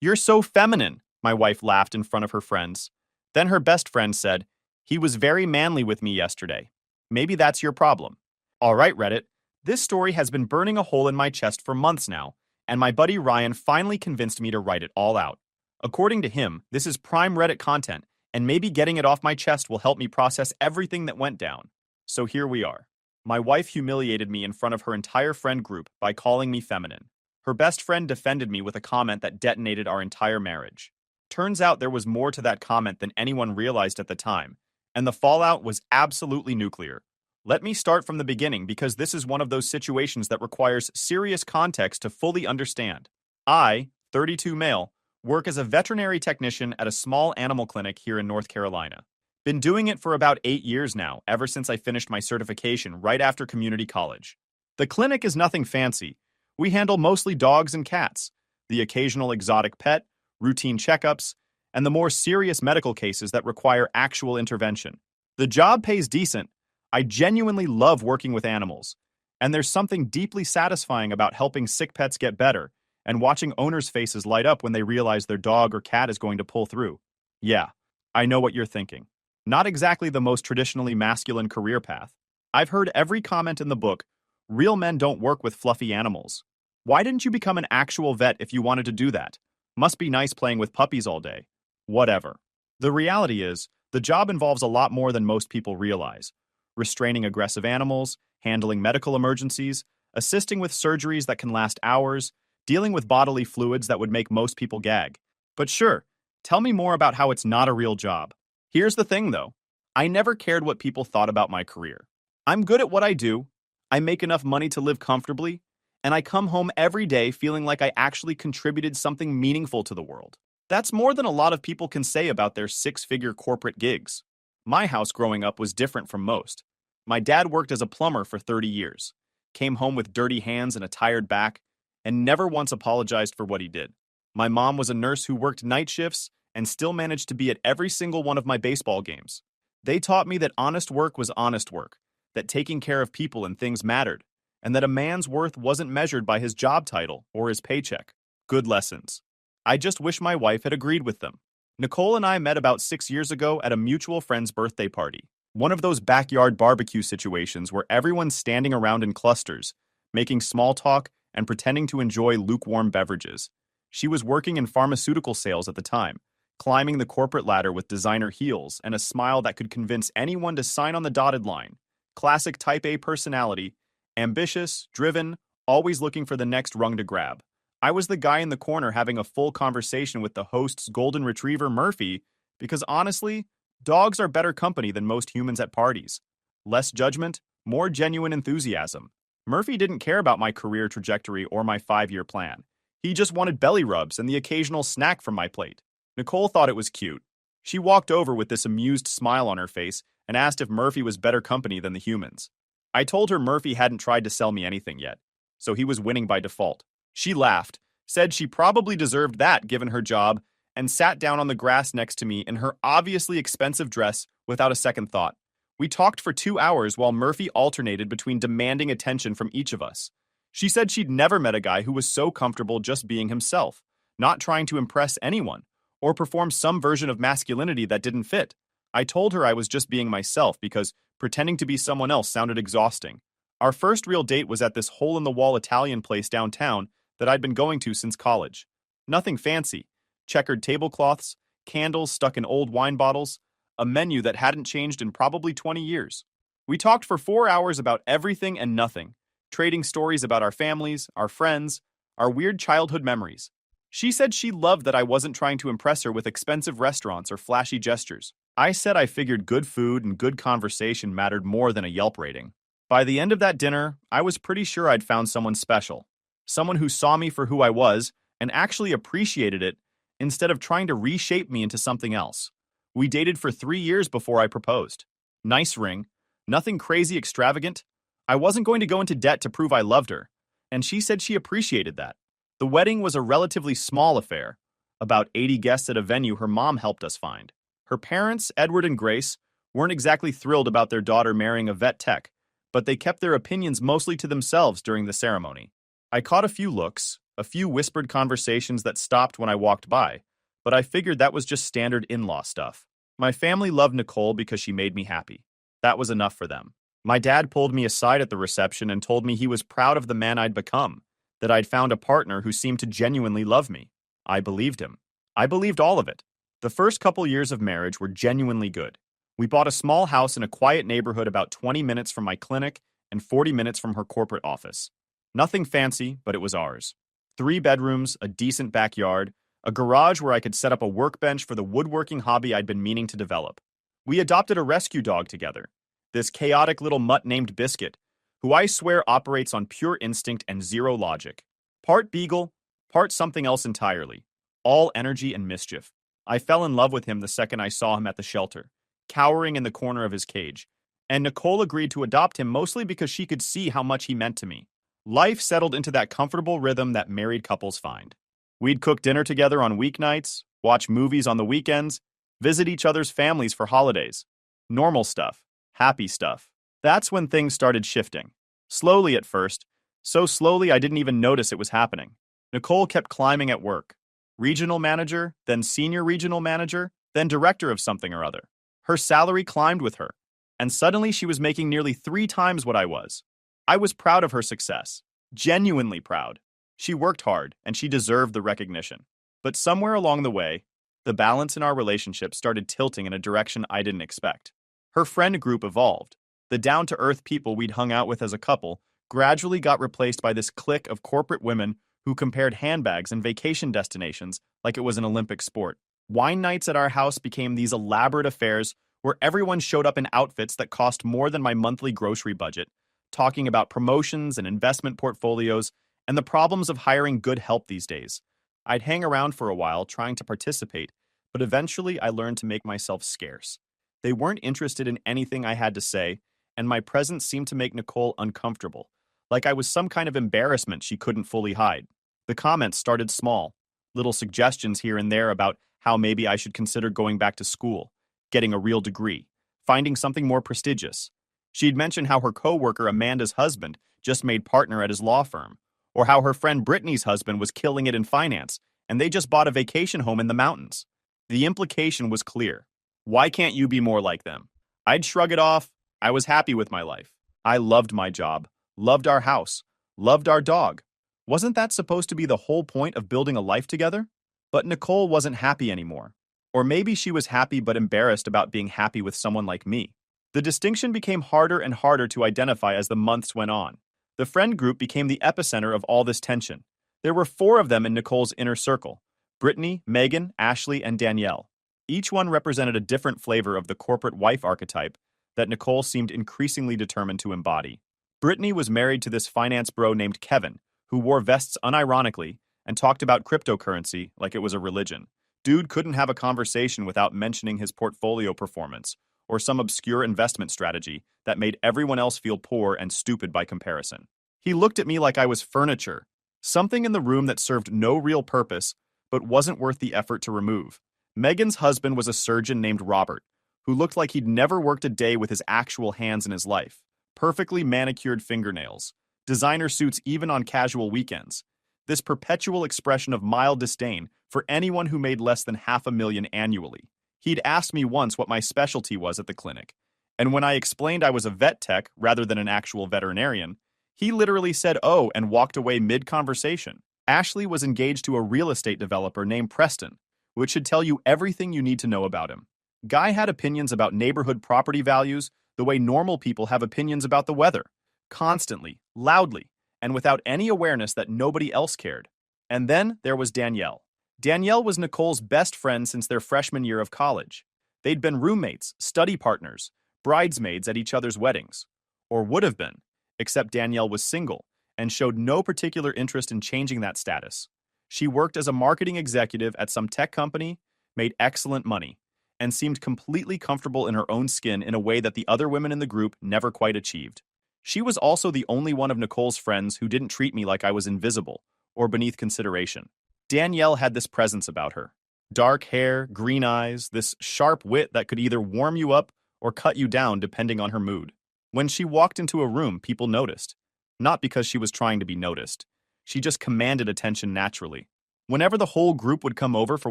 You're so feminine, my wife laughed in front of her friends. Then her best friend said, He was very manly with me yesterday. Maybe that's your problem. All right, Reddit. This story has been burning a hole in my chest for months now, and my buddy Ryan finally convinced me to write it all out. According to him, this is prime Reddit content, and maybe getting it off my chest will help me process everything that went down. So here we are. My wife humiliated me in front of her entire friend group by calling me feminine. Her best friend defended me with a comment that detonated our entire marriage. Turns out there was more to that comment than anyone realized at the time, and the fallout was absolutely nuclear. Let me start from the beginning because this is one of those situations that requires serious context to fully understand. I, 32 male, work as a veterinary technician at a small animal clinic here in North Carolina. Been doing it for about 8 years now, ever since I finished my certification right after community college. The clinic is nothing fancy. We handle mostly dogs and cats, the occasional exotic pet, routine checkups, and the more serious medical cases that require actual intervention. The job pays decent. I genuinely love working with animals, and there's something deeply satisfying about helping sick pets get better and watching owners' faces light up when they realize their dog or cat is going to pull through. Yeah, I know what you're thinking. Not exactly the most traditionally masculine career path. I've heard every comment in the book, real men don't work with fluffy animals. Why didn't you become an actual vet if you wanted to do that? Must be nice playing with puppies all day. Whatever. The reality is, the job involves a lot more than most people realize. Restraining aggressive animals, handling medical emergencies, assisting with surgeries that can last hours, dealing with bodily fluids that would make most people gag. But sure, tell me more about how it's not a real job. Here's the thing though, I never cared what people thought about my career. I'm good at what I do, I make enough money to live comfortably, and I come home every day feeling like I actually contributed something meaningful to the world. That's more than a lot of people can say about their six-figure corporate gigs. My house growing up was different from most. My dad worked as a plumber for 30 years, came home with dirty hands and a tired back, and never once apologized for what he did. My mom was a nurse who worked night shifts and still managed to be at every single one of my baseball games. They taught me that honest work was honest work, that taking care of people and things mattered, and that a man's worth wasn't measured by his job title or his paycheck. Good lessons. I just wish my wife had agreed with them. Nicole and I met about 6 years ago at a mutual friend's birthday party. One of those backyard barbecue situations where everyone's standing around in clusters, making small talk and pretending to enjoy lukewarm beverages. She was working in pharmaceutical sales at the time, climbing the corporate ladder with designer heels and a smile that could convince anyone to sign on the dotted line. Classic type A personality, ambitious, driven, always looking for the next rung to grab. I was the guy in the corner having a full conversation with the host's golden retriever, Murphy, because honestly, dogs are better company than most humans at parties. Less judgment, more genuine enthusiasm. Murphy didn't care about my career trajectory or my 5-year plan. He just wanted belly rubs and the occasional snack from my plate. Nicole thought it was cute. She walked over with this amused smile on her face and asked if Murphy was better company than the humans. I told her Murphy hadn't tried to sell me anything yet, so he was winning by default. She laughed, said she probably deserved that given her job, and sat down on the grass next to me in her obviously expensive dress without a second thought. We talked for 2 hours while Murphy alternated between demanding attention from each of us. She said she'd never met a guy who was so comfortable just being himself, not trying to impress anyone, or perform some version of masculinity that didn't fit. I told her I was just being myself because pretending to be someone else sounded exhausting. Our first real date was at this hole-in-the-wall Italian place downtown that I'd been going to since college. Nothing fancy. Checkered tablecloths, candles stuck in old wine bottles, a menu that hadn't changed in probably 20 years. We talked for 4 hours about everything and nothing, trading stories about our families, our friends, our weird childhood memories. She said she loved that I wasn't trying to impress her with expensive restaurants or flashy gestures. I said I figured good food and good conversation mattered more than a Yelp rating. By the end of that dinner, I was pretty sure I'd found someone special. Someone who saw me for who I was and actually appreciated it instead of trying to reshape me into something else. We dated for 3 years before I proposed. Nice ring, nothing crazy extravagant. I wasn't going to go into debt to prove I loved her, and she said she appreciated that. The wedding was a relatively small affair, about 80 guests at a venue her mom helped us find. Her parents, Edward and Grace, weren't exactly thrilled about their daughter marrying a vet tech, but they kept their opinions mostly to themselves during the ceremony. I caught a few looks, a few whispered conversations that stopped when I walked by, but I figured that was just standard in-law stuff. My family loved Nicole because she made me happy. That was enough for them. My dad pulled me aside at the reception and told me he was proud of the man I'd become, that I'd found a partner who seemed to genuinely love me. I believed him. I believed all of it. The first couple years of marriage were genuinely good. We bought a small house in a quiet neighborhood about 20 minutes from my clinic and 40 minutes from her corporate office. Nothing fancy, but it was ours. 3 bedrooms, a decent backyard, a garage where I could set up a workbench for the woodworking hobby I'd been meaning to develop. We adopted a rescue dog together, this chaotic little mutt named Biscuit, who I swear operates on pure instinct and zero logic. Part beagle, part something else entirely. All energy and mischief. I fell in love with him the second I saw him at the shelter, cowering in the corner of his cage. And Nicole agreed to adopt him mostly because she could see how much he meant to me. Life settled into that comfortable rhythm that married couples find. We'd cook dinner together on weeknights, watch movies on the weekends, visit each other's families for holidays. Normal stuff. Happy stuff. That's when things started shifting. Slowly at first, so slowly I didn't even notice it was happening. Nicole kept climbing at work. Regional manager, then senior regional manager, then director of something or other. Her salary climbed with her, and suddenly she was making nearly 3 times what I was. I was proud of her success. Genuinely proud. She worked hard, and she deserved the recognition. But somewhere along the way, the balance in our relationship started tilting in a direction I didn't expect. Her friend group evolved. The down-to-earth people we'd hung out with as a couple gradually got replaced by this clique of corporate women who compared handbags and vacation destinations like it was an Olympic sport. Wine nights at our house became these elaborate affairs where everyone showed up in outfits that cost more than my monthly grocery budget, talking about promotions and investment portfolios and the problems of hiring good help these days. I'd hang around for a while trying to participate, but eventually I learned to make myself scarce. They weren't interested in anything I had to say, and my presence seemed to make Nicole uncomfortable, like I was some kind of embarrassment she couldn't fully hide. The comments started small, little suggestions here and there about how maybe I should consider going back to school, getting a real degree, finding something more prestigious. She'd mentioned how her coworker Amanda's husband just made partner at his law firm, or how her friend Brittany's husband was killing it in finance, and they just bought a vacation home in the mountains. The implication was clear. Why can't you be more like them? I'd shrug it off. I was happy with my life. I loved my job, loved our house, loved our dog. Wasn't that supposed to be the whole point of building a life together? But Nicole wasn't happy anymore. Or maybe she was happy but embarrassed about being happy with someone like me. The distinction became harder and harder to identify as the months went on. The friend group became the epicenter of all this tension. There were 4 of them in Nicole's inner circle: Brittany, Megan, Ashley, and Danielle. Each one represented a different flavor of the corporate wife archetype that Nicole seemed increasingly determined to embody. Brittany was married to this finance bro named Kevin, who wore vests unironically and talked about cryptocurrency like it was a religion. Dude couldn't have a conversation without mentioning his portfolio performance or some obscure investment strategy that made everyone else feel poor and stupid by comparison. He looked at me like I was furniture, something in the room that served no real purpose but wasn't worth the effort to remove. Megan's husband was a surgeon named Robert, who looked like he'd never worked a day with his actual hands in his life. Perfectly manicured fingernails, designer suits even on casual weekends. This perpetual expression of mild disdain for anyone who made less than $500,000 annually. He'd asked me once what my specialty was at the clinic, and when I explained I was a vet tech rather than an actual veterinarian, he literally said "oh" and walked away mid-conversation. Ashley was engaged to a real estate developer named Preston, which should tell you everything you need to know about him. Guy had opinions about neighborhood property values the way normal people have opinions about the weather, constantly, loudly, and without any awareness that nobody else cared. And then there was Danielle. Danielle was Nicole's best friend since their freshman year of college. They'd been roommates, study partners, bridesmaids at each other's weddings. Or would have been, except Danielle was single and showed no particular interest in changing that status. She worked as a marketing executive at some tech company, made excellent money, and seemed completely comfortable in her own skin in a way that the other women in the group never quite achieved. She was also the only one of Nicole's friends who didn't treat me like I was invisible or beneath consideration. Danielle had this presence about her. Dark hair, green eyes, this sharp wit that could either warm you up or cut you down depending on her mood. When she walked into a room, people noticed. Not because she was trying to be noticed. She just commanded attention naturally. Whenever the whole group would come over for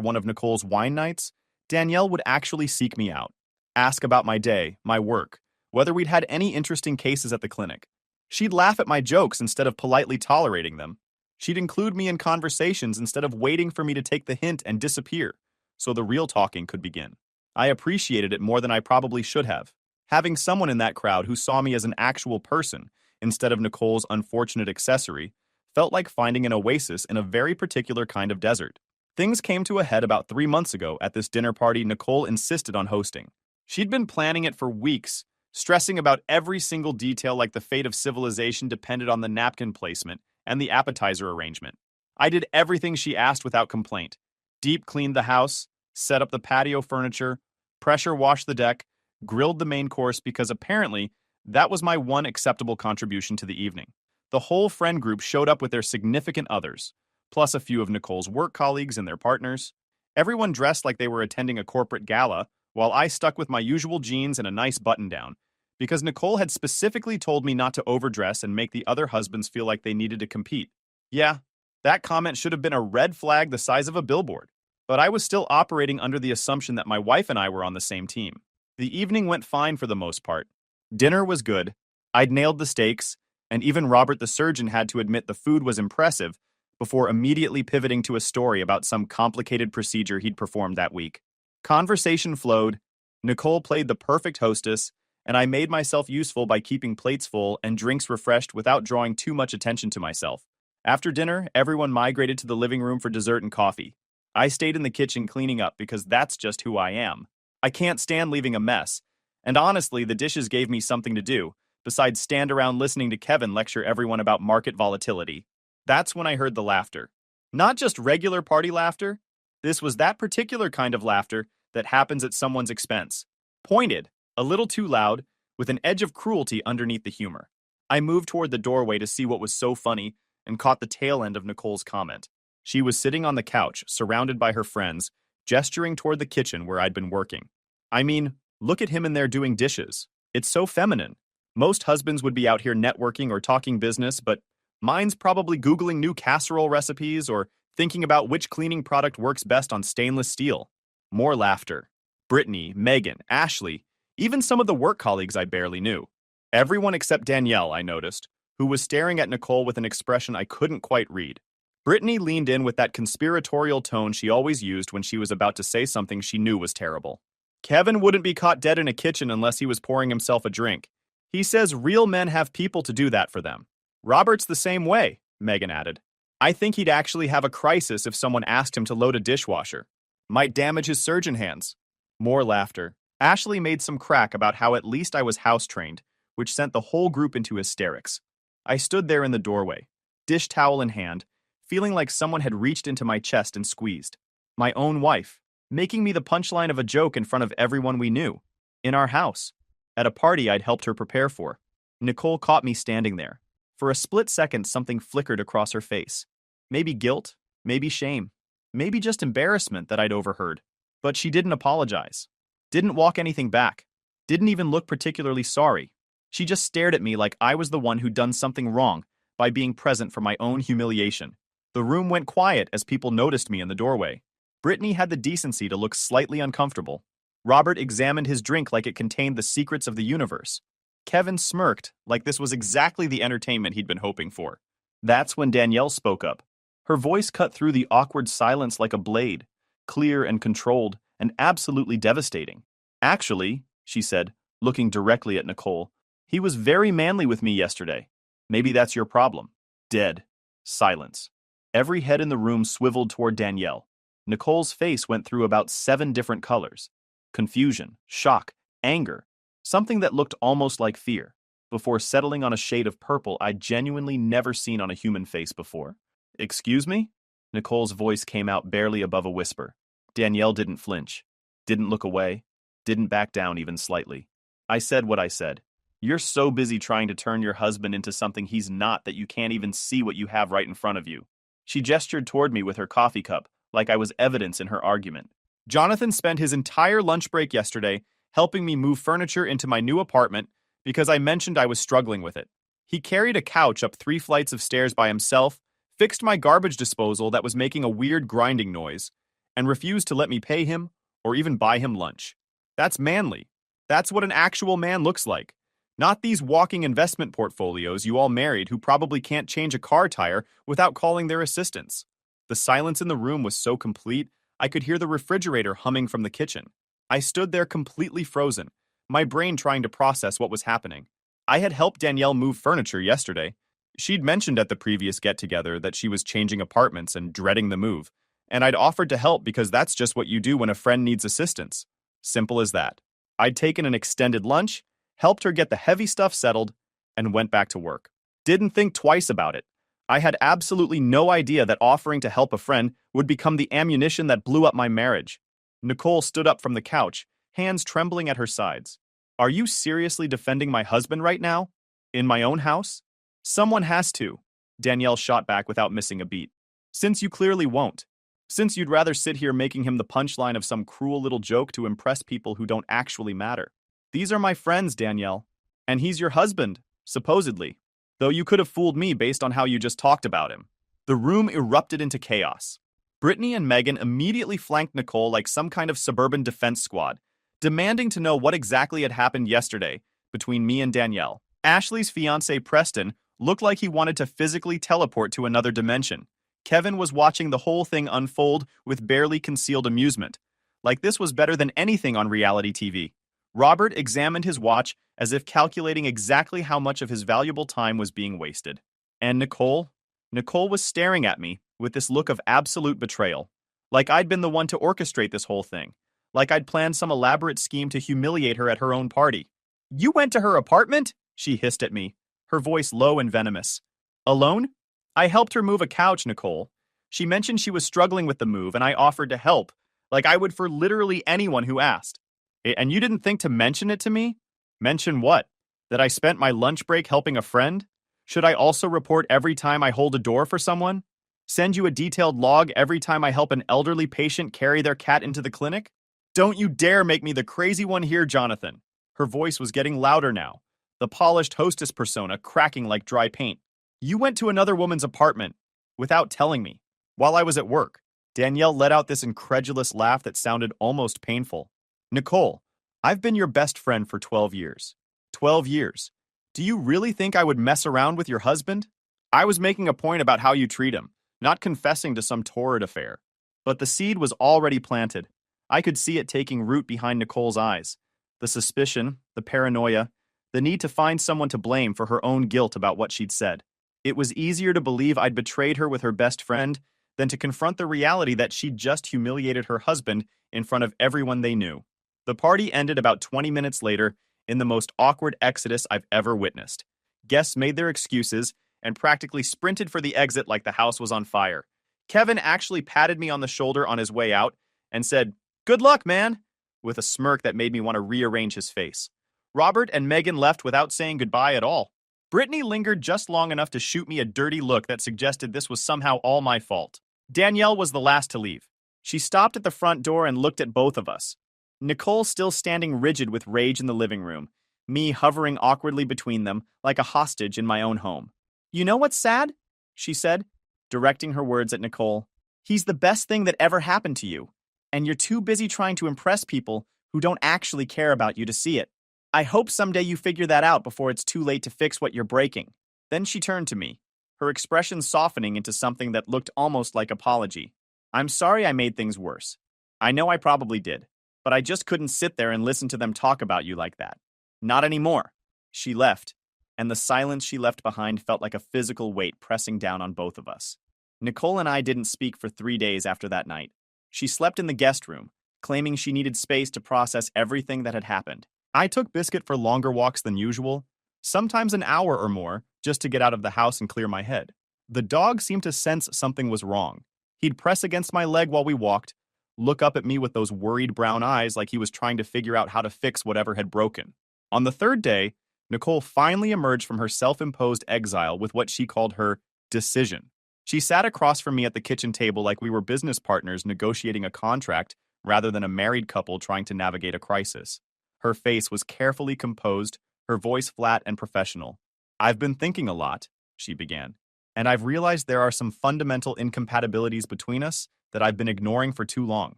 one of Nicole's wine nights, Danielle would actually seek me out, ask about my day, my work, whether we'd had any interesting cases at the clinic. She'd laugh at my jokes instead of politely tolerating them. She'd include me in conversations instead of waiting for me to take the hint and disappear, so the real talking could begin. I appreciated it more than I probably should have. Having someone in that crowd who saw me as an actual person, instead of Nicole's unfortunate accessory, felt like finding an oasis in a very particular kind of desert. Things came to a head about 3 months ago at this dinner party Nicole insisted on hosting. She'd been planning it for weeks, stressing about every single detail like the fate of civilization depended on the napkin placement and the appetizer arrangement. I did everything she asked without complaint. Deep cleaned the house, set up the patio furniture, pressure washed the deck, grilled the main course because apparently that was my one acceptable contribution to the evening. The whole friend group showed up with their significant others, plus a few of Nicole's work colleagues and their partners. Everyone dressed like they were attending a corporate gala, while I stuck with my usual jeans and a nice button-down, because Nicole had specifically told me not to overdress and make the other husbands feel like they needed to compete. Yeah, that comment should have been a red flag the size of a billboard. But I was still operating under the assumption that my wife and I were on the same team. The evening went fine for the most part. Dinner was good. I'd nailed the steaks, and even Robert the surgeon had to admit the food was impressive before immediately pivoting to a story about some complicated procedure he'd performed that week. Conversation flowed, Nicole played the perfect hostess, and I made myself useful by keeping plates full and drinks refreshed without drawing too much attention to myself. After dinner, everyone migrated to the living room for dessert and coffee. I stayed in the kitchen cleaning up because that's just who I am. I can't stand leaving a mess, and honestly, the dishes gave me something to do, besides stand around listening to Kevin lecture everyone about market volatility. That's when I heard the laughter. Not just regular party laughter. This was that particular kind of laughter that happens at someone's expense. Pointed, a little too loud, with an edge of cruelty underneath the humor. I moved toward the doorway to see what was so funny and caught the tail end of Nicole's comment. She was sitting on the couch, surrounded by her friends, gesturing toward the kitchen where I'd been working. I mean, look at him in there doing dishes. It's so feminine. Most husbands would be out here networking or talking business, but mine's probably Googling new casserole recipes or thinking about which cleaning product works best on stainless steel. More laughter. Brittany, Megan, Ashley, even some of the work colleagues I barely knew. Everyone except Danielle, I noticed, who was staring at Nicole with an expression I couldn't quite read. Brittany leaned in with that conspiratorial tone she always used when she was about to say something she knew was terrible. Kevin wouldn't be caught dead in a kitchen unless he was pouring himself a drink. He says real men have people to do that for them. Robert's the same way, Megan added. I think he'd actually have a crisis if someone asked him to load a dishwasher. Might damage his surgeon hands. More laughter. Ashley made some crack about how at least I was house-trained, which sent the whole group into hysterics. I stood there in the doorway, dish towel in hand, feeling like someone had reached into my chest and squeezed. My own wife, making me the punchline of a joke in front of everyone we knew. In our house. At a party I'd helped her prepare for. Nicole caught me standing there. For a split second, something flickered across her face. Maybe guilt, maybe shame, maybe just embarrassment that I'd overheard. But she didn't apologize. Didn't walk anything back. Didn't even look particularly sorry. She just stared at me like I was the one who'd done something wrong by being present for my own humiliation. The room went quiet as people noticed me in the doorway. Brittany had the decency to look slightly uncomfortable. Robert examined his drink like it contained the secrets of the universe. Kevin smirked like this was exactly the entertainment he'd been hoping for. That's when Danielle spoke up. Her voice cut through the awkward silence like a blade, clear and controlled, and absolutely devastating. Actually, she said, looking directly at Nicole, he was very manly with me yesterday. Maybe that's your problem. Dead. Silence. Every head in the room swiveled toward Danielle. Nicole's face went through about 7 different colors. Confusion, shock, anger, something that looked almost like fear, before settling on a shade of purple I'd genuinely never seen on a human face before. Excuse me? Nicole's voice came out barely above a whisper. Danielle didn't flinch, didn't look away, didn't back down even slightly. I said what I said. You're so busy trying to turn your husband into something he's not that you can't even see what you have right in front of you. She gestured toward me with her coffee cup, like I was evidence in her argument. Jonathan spent his entire lunch break yesterday helping me move furniture into my new apartment because I mentioned I was struggling with it. He carried a couch up 3 flights of stairs by himself, fixed my garbage disposal that was making a weird grinding noise, and refused to let me pay him or even buy him lunch. That's manly. That's what an actual man looks like. Not these walking investment portfolios you all married who probably can't change a car tire without calling their assistants. The silence in the room was so complete, I could hear the refrigerator humming from the kitchen. I stood there completely frozen, my brain trying to process what was happening. I had helped Danielle move furniture yesterday. She'd mentioned at the previous get-together that she was changing apartments and dreading the move, and I'd offered to help because that's just what you do when a friend needs assistance. Simple as that. I'd taken an extended lunch, helped her get the heavy stuff settled, and went back to work. Didn't think twice about it. I had absolutely no idea that offering to help a friend would become the ammunition that blew up my marriage. Nicole stood up from the couch, hands trembling at her sides. Are you seriously defending my husband right now? In my own house? Someone has to. Danielle shot back without missing a beat. Since you clearly won't. Since you'd rather sit here making him the punchline of some cruel little joke to impress people who don't actually matter. These are my friends, Danielle. And he's your husband, supposedly. Though you could have fooled me based on how you just talked about him. The room erupted into chaos. Brittany and Megan immediately flanked Nicole like some kind of suburban defense squad, demanding to know what exactly had happened yesterday between me and Danielle. Ashley's fiancé Preston looked like he wanted to physically teleport to another dimension. Kevin was watching the whole thing unfold with barely concealed amusement, like this was better than anything on reality TV. Robert examined his watch as if calculating exactly how much of his valuable time was being wasted. And Nicole? Nicole was staring at me with this look of absolute betrayal, like I'd been the one to orchestrate this whole thing, like I'd planned some elaborate scheme to humiliate her at her own party. You went to her apartment? She hissed at me, her voice low and venomous. Alone? I helped her move a couch, Nicole. She mentioned she was struggling with the move, and I offered to help, like I would for literally anyone who asked. And you didn't think to mention it to me? Mention what? That I spent my lunch break helping a friend? Should I also report every time I hold a door for someone? Send you a detailed log every time I help an elderly patient carry their cat into the clinic? Don't you dare make me the crazy one here, Jonathan. Her voice was getting louder now, the polished hostess persona cracking like dry paint. You went to another woman's apartment without telling me while I was at work. Danielle let out this incredulous laugh that sounded almost painful. Nicole, I've been your best friend for 12 years. 12 years. Do you really think I would mess around with your husband? I was making a point about how you treat him, not confessing to some torrid affair. But the seed was already planted. I could see it taking root behind Nicole's eyes. The suspicion, the paranoia, the need to find someone to blame for her own guilt about what she'd said. It was easier to believe I'd betrayed her with her best friend than to confront the reality that she'd just humiliated her husband in front of everyone they knew. The party ended about 20 minutes later in the most awkward exodus I've ever witnessed. Guests made their excuses and practically sprinted for the exit like the house was on fire. Kevin actually patted me on the shoulder on his way out and said, "Good luck, man," with a smirk that made me want to rearrange his face. Robert and Megan left without saying goodbye at all. Brittany lingered just long enough to shoot me a dirty look that suggested this was somehow all my fault. Danielle was the last to leave. She stopped at the front door and looked at both of us. Nicole still standing rigid with rage in the living room, me hovering awkwardly between them like a hostage in my own home. You know what's sad? She said, directing her words at Nicole. He's the best thing that ever happened to you, and you're too busy trying to impress people who don't actually care about you to see it. I hope someday you figure that out before it's too late to fix what you're breaking. Then she turned to me, her expression softening into something that looked almost like apology. I'm sorry I made things worse. I know I probably did, but I just couldn't sit there and listen to them talk about you like that. Not anymore. She left, and the silence she left behind felt like a physical weight pressing down on both of us. Nicole and I didn't speak for 3 days after that night. She slept in the guest room, claiming she needed space to process everything that had happened. I took Biscuit for longer walks than usual, sometimes an hour or more, just to get out of the house and clear my head. The dog seemed to sense something was wrong. He'd press against my leg while we walked, look up at me with those worried brown eyes like he was trying to figure out how to fix whatever had broken. On the third day, Nicole finally emerged from her self-imposed exile with what she called her decision. She sat across from me at the kitchen table like we were business partners negotiating a contract rather than a married couple trying to navigate a crisis. Her face was carefully composed, her voice flat and professional. I've been thinking a lot, she began. And I've realized there are some fundamental incompatibilities between us that I've been ignoring for too long.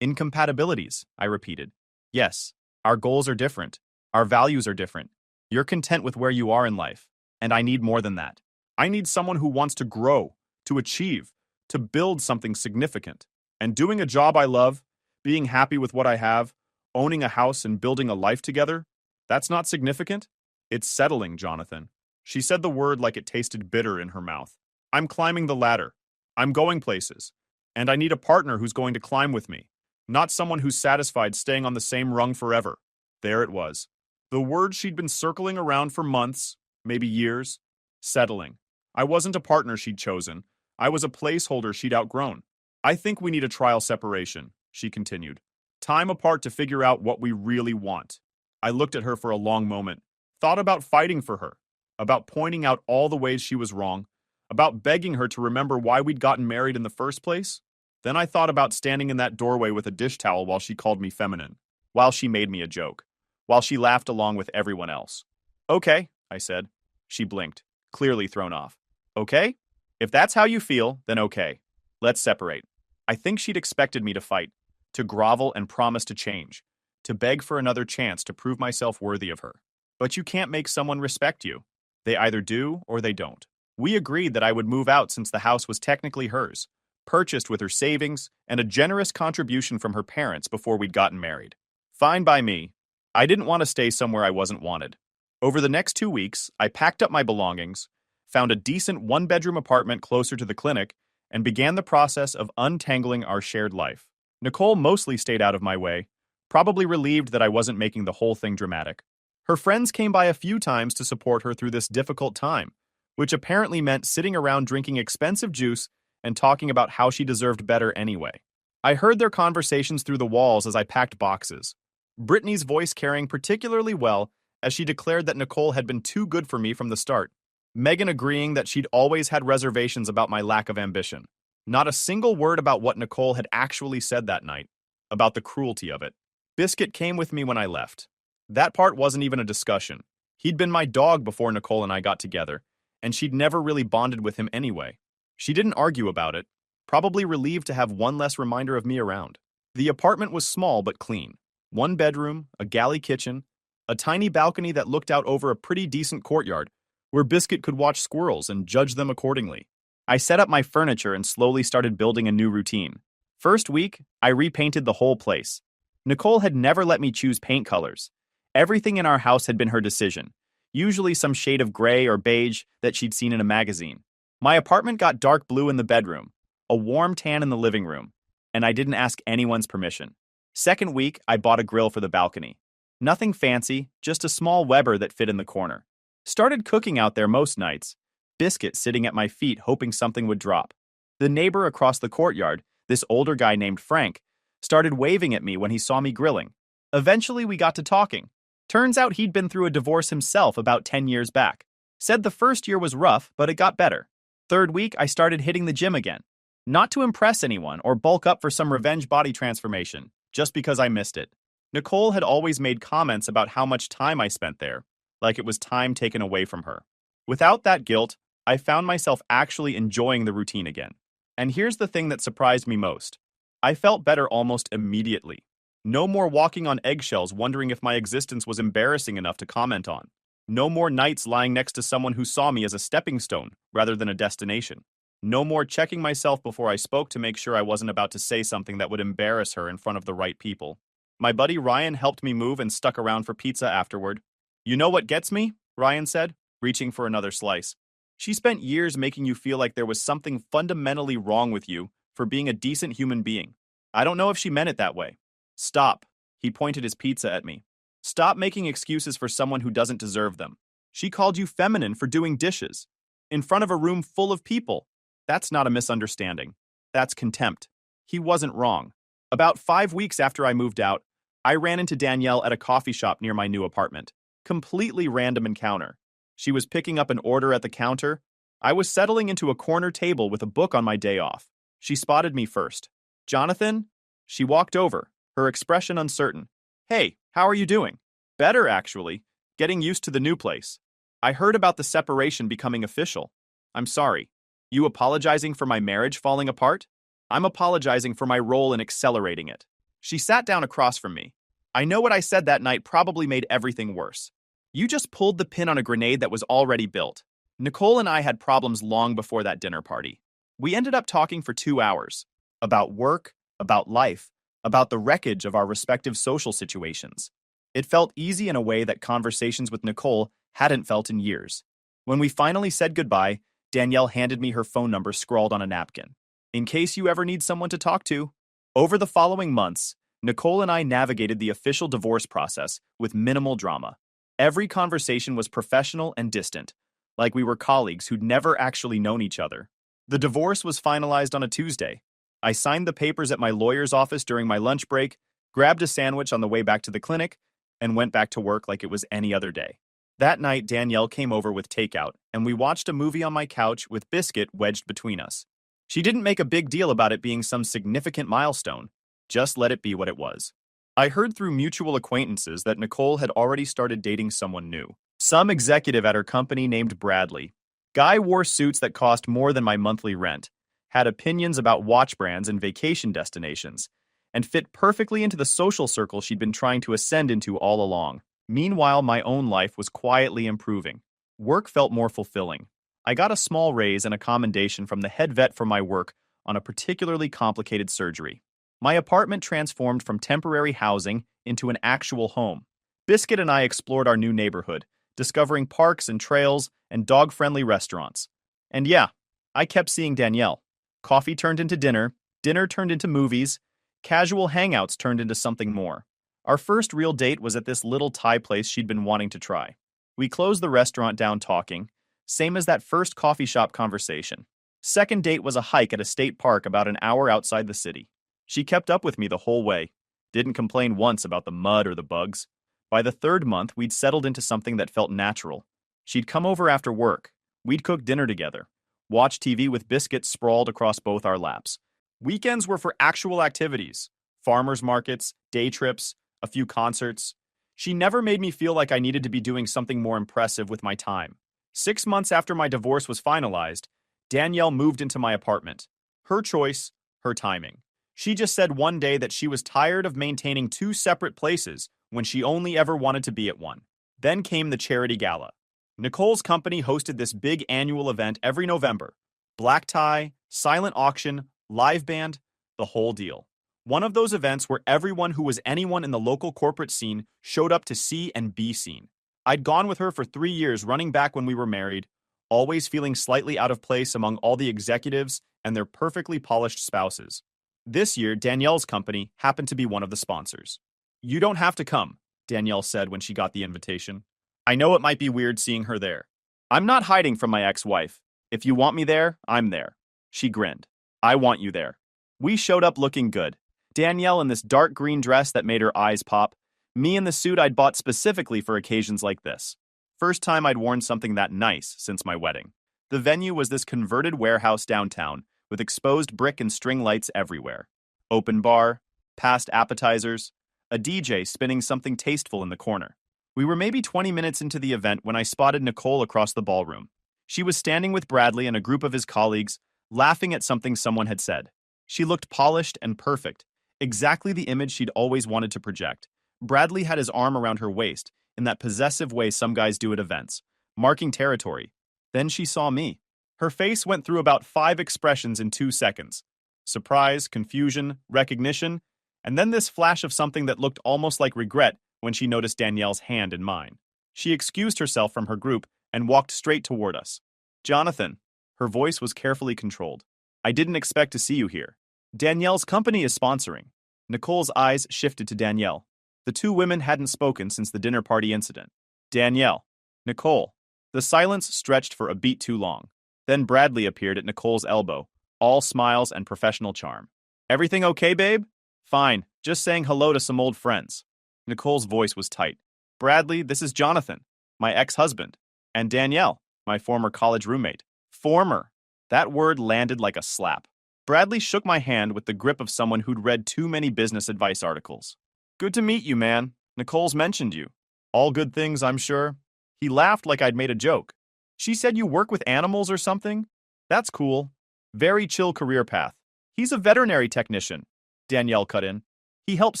Incompatibilities, I repeated. Yes, our goals are different. Our values are different. You're content with where you are in life, and I need more than that. I need someone who wants to grow, to achieve, to build something significant. And doing a job I love, being happy with what I have, owning a house and building a life together, that's not significant? It's settling, Jonathan. She said the word like it tasted bitter in her mouth. I'm climbing the ladder. I'm going places. And I need a partner who's going to climb with me, not someone who's satisfied staying on the same rung forever. There it was. The word she'd been circling around for months, maybe years. Settling. I wasn't a partner she'd chosen. I was a placeholder she'd outgrown. I think we need a trial separation, she continued. Time apart to figure out what we really want. I looked at her for a long moment, thought about fighting for her, about pointing out all the ways she was wrong, about begging her to remember why we'd gotten married in the first place. Then I thought about standing in that doorway with a dish towel while she called me feminine, while she made me a joke, while she laughed along with everyone else. Okay, I said. She blinked, clearly thrown off. Okay? If that's how you feel, then okay. Let's separate. I think she'd expected me to fight, to grovel and promise to change, to beg for another chance to prove myself worthy of her. But you can't make someone respect you. They either do or they don't. We agreed that I would move out since the house was technically hers, purchased with her savings and a generous contribution from her parents before we'd gotten married. Fine by me. I didn't want to stay somewhere I wasn't wanted. Over the next 2 weeks, I packed up my belongings, found a decent one-bedroom apartment closer to the clinic, and began the process of untangling our shared life. Nicole mostly stayed out of my way, probably relieved that I wasn't making the whole thing dramatic. Her friends came by a few times to support her through this difficult time, which apparently meant sitting around drinking expensive juice and talking about how she deserved better anyway. I heard their conversations through the walls as I packed boxes. Brittany's voice carrying particularly well as she declared that Nicole had been too good for me from the start. Megan agreeing that she'd always had reservations about my lack of ambition. Not a single word about what Nicole had actually said that night, about the cruelty of it. Biscuit came with me when I left. That part wasn't even a discussion. He'd been my dog before Nicole and I got together, and she'd never really bonded with him anyway. She didn't argue about it, probably relieved to have one less reminder of me around. The apartment was small but clean. One bedroom, a galley kitchen, a tiny balcony that looked out over a pretty decent courtyard, where Biscuit could watch squirrels and judge them accordingly. I set up my furniture and slowly started building a new routine. First week, I repainted the whole place. Nicole had never let me choose paint colors. Everything in our house had been her decision, usually some shade of gray or beige that she'd seen in a magazine. My apartment got dark blue in the bedroom, a warm tan in the living room, and I didn't ask anyone's permission. Second week, I bought a grill for the balcony. Nothing fancy, just a small Weber that fit in the corner. Started cooking out there most nights, Biscuit sitting at my feet hoping something would drop. The neighbor across the courtyard, this older guy named Frank, started waving at me when he saw me grilling. Eventually we got to talking. Turns out he'd been through a divorce himself about 10 years back. Said the first year was rough, but it got better. Third week, I started hitting the gym again. Not to impress anyone or bulk up for some revenge body transformation, just because I missed it. Nicole had always made comments about how much time I spent there, like it was time taken away from her. Without that guilt, I found myself actually enjoying the routine again. And here's the thing that surprised me most. I felt better almost immediately. No more walking on eggshells wondering if my existence was embarrassing enough to comment on. No more nights lying next to someone who saw me as a stepping stone rather than a destination. No more checking myself before I spoke to make sure I wasn't about to say something that would embarrass her in front of the right people. My buddy Ryan helped me move and stuck around for pizza afterward. You know what gets me? Ryan said, reaching for another slice. She spent years making you feel like there was something fundamentally wrong with you for being a decent human being. I don't know if she meant it that way. Stop. He pointed his pizza at me. Stop making excuses for someone who doesn't deserve them. She called you feminine for doing dishes. In front of a room full of people. That's not a misunderstanding. That's contempt. He wasn't wrong. About 5 weeks after I moved out, I ran into Danielle at a coffee shop near my new apartment. Completely random encounter. She was picking up an order at the counter. I was settling into a corner table with a book on my day off. She spotted me first. Jonathan? She walked over, her expression uncertain. Hey, how are you doing? Better, actually. Getting used to the new place. I heard about the separation becoming official. I'm sorry. You apologizing for my marriage falling apart? I'm apologizing for my role in accelerating it. She sat down across from me. I know what I said that night probably made everything worse. You just pulled the pin on a grenade that was already built. Nicole and I had problems long before that dinner party. We ended up talking for 2 hours. About work, about life, about the wreckage of our respective social situations. It felt easy in a way that conversations with Nicole hadn't felt in years. When we finally said goodbye, Danielle handed me her phone number scrawled on a napkin. In case you ever need someone to talk to. Over the following months, Nicole and I navigated the official divorce process with minimal drama. Every conversation was professional and distant, like we were colleagues who'd never actually known each other. The divorce was finalized on a Tuesday. I signed the papers at my lawyer's office during my lunch break, grabbed a sandwich on the way back to the clinic, and went back to work like it was any other day. That night, Danielle came over with takeout, and we watched a movie on my couch with Biscuit wedged between us. She didn't make a big deal about it being some significant milestone. Just let it be what it was. I heard through mutual acquaintances that Nicole had already started dating someone new. Some executive at her company named Bradley. Guy wore suits that cost more than my monthly rent, had opinions about watch brands and vacation destinations, and fit perfectly into the social circle she'd been trying to ascend into all along. Meanwhile, my own life was quietly improving. Work felt more fulfilling. I got a small raise and a commendation from the head vet for my work on a particularly complicated surgery. My apartment transformed from temporary housing into an actual home. Biscuit and I explored our new neighborhood, discovering parks and trails and dog-friendly restaurants. And yeah, I kept seeing Danielle. Coffee turned into dinner turned into movies, casual hangouts turned into something more. Our first real date was at this little Thai place she'd been wanting to try. We closed the restaurant down talking, same as that first coffee shop conversation. Second date was a hike at a state park about an hour outside the city. She kept up with me the whole way, didn't complain once about the mud or the bugs. By the third month, we'd settled into something that felt natural. She'd come over after work. We'd cook dinner together, watch TV with Biscuits sprawled across both our laps. Weekends were for actual activities, farmers markets, day trips, a few concerts. She never made me feel like I needed to be doing something more impressive with my time. 6 months after my divorce was finalized, Danielle moved into my apartment. Her choice, her timing. She just said one day that she was tired of maintaining 2 separate places when she only ever wanted to be at one. Then came the charity gala. Nicole's company hosted this big annual event every November. Black tie, silent auction, live band, the whole deal. One of those events where everyone who was anyone in the local corporate scene showed up to see and be seen. I'd gone with her for 3 years running back when we were married, always feeling slightly out of place among all the executives and their perfectly polished spouses. This year, Danielle's company happened to be one of the sponsors. You don't have to come, Danielle said when she got the invitation. I know it might be weird seeing her there. I'm not hiding from my ex-wife. If you want me there, I'm there. She grinned. I want you there. We showed up looking good. Danielle in this dark green dress that made her eyes pop. Me in the suit I'd bought specifically for occasions like this. First time I'd worn something that nice since my wedding. The venue was this converted warehouse downtown with exposed brick and string lights everywhere. Open bar, past appetizers, a DJ spinning something tasteful in the corner. We were maybe 20 minutes into the event when I spotted Nicole across the ballroom. She was standing with Bradley and a group of his colleagues, laughing at something someone had said. She looked polished and perfect, exactly the image she'd always wanted to project. Bradley had his arm around her waist, in that possessive way some guys do at events, marking territory. Then she saw me. Her face went through about 5 expressions in 2 seconds. Surprise, confusion, recognition, and then this flash of something that looked almost like regret when she noticed Danielle's hand in mine. She excused herself from her group and walked straight toward us. Jonathan. Her voice was carefully controlled. I didn't expect to see you here. Danielle's company is sponsoring. Nicole's eyes shifted to Danielle. The 2 women hadn't spoken since the dinner party incident. Danielle. Nicole. The silence stretched for a beat too long. Then Bradley appeared at Nicole's elbow, all smiles and professional charm. Everything okay, babe? Fine, just saying hello to some old friends. Nicole's voice was tight. Bradley, this is Jonathan, my ex-husband, and Danielle, my former college roommate. Former. That word landed like a slap. Bradley shook my hand with the grip of someone who'd read too many business advice articles. Good to meet you, man. Nicole's mentioned you. All good things, I'm sure. He laughed like I'd made a joke. She said you work with animals or something? That's cool. Very chill career path. He's a veterinary technician, Danielle cut in. He helps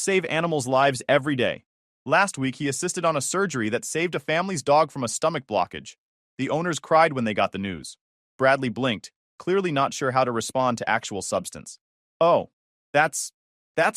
save animals' lives every day. Last week, he assisted on a surgery that saved a family's dog from a stomach blockage. The owners cried when they got the news. Bradley blinked, clearly not sure how to respond to actual substance. Oh, that's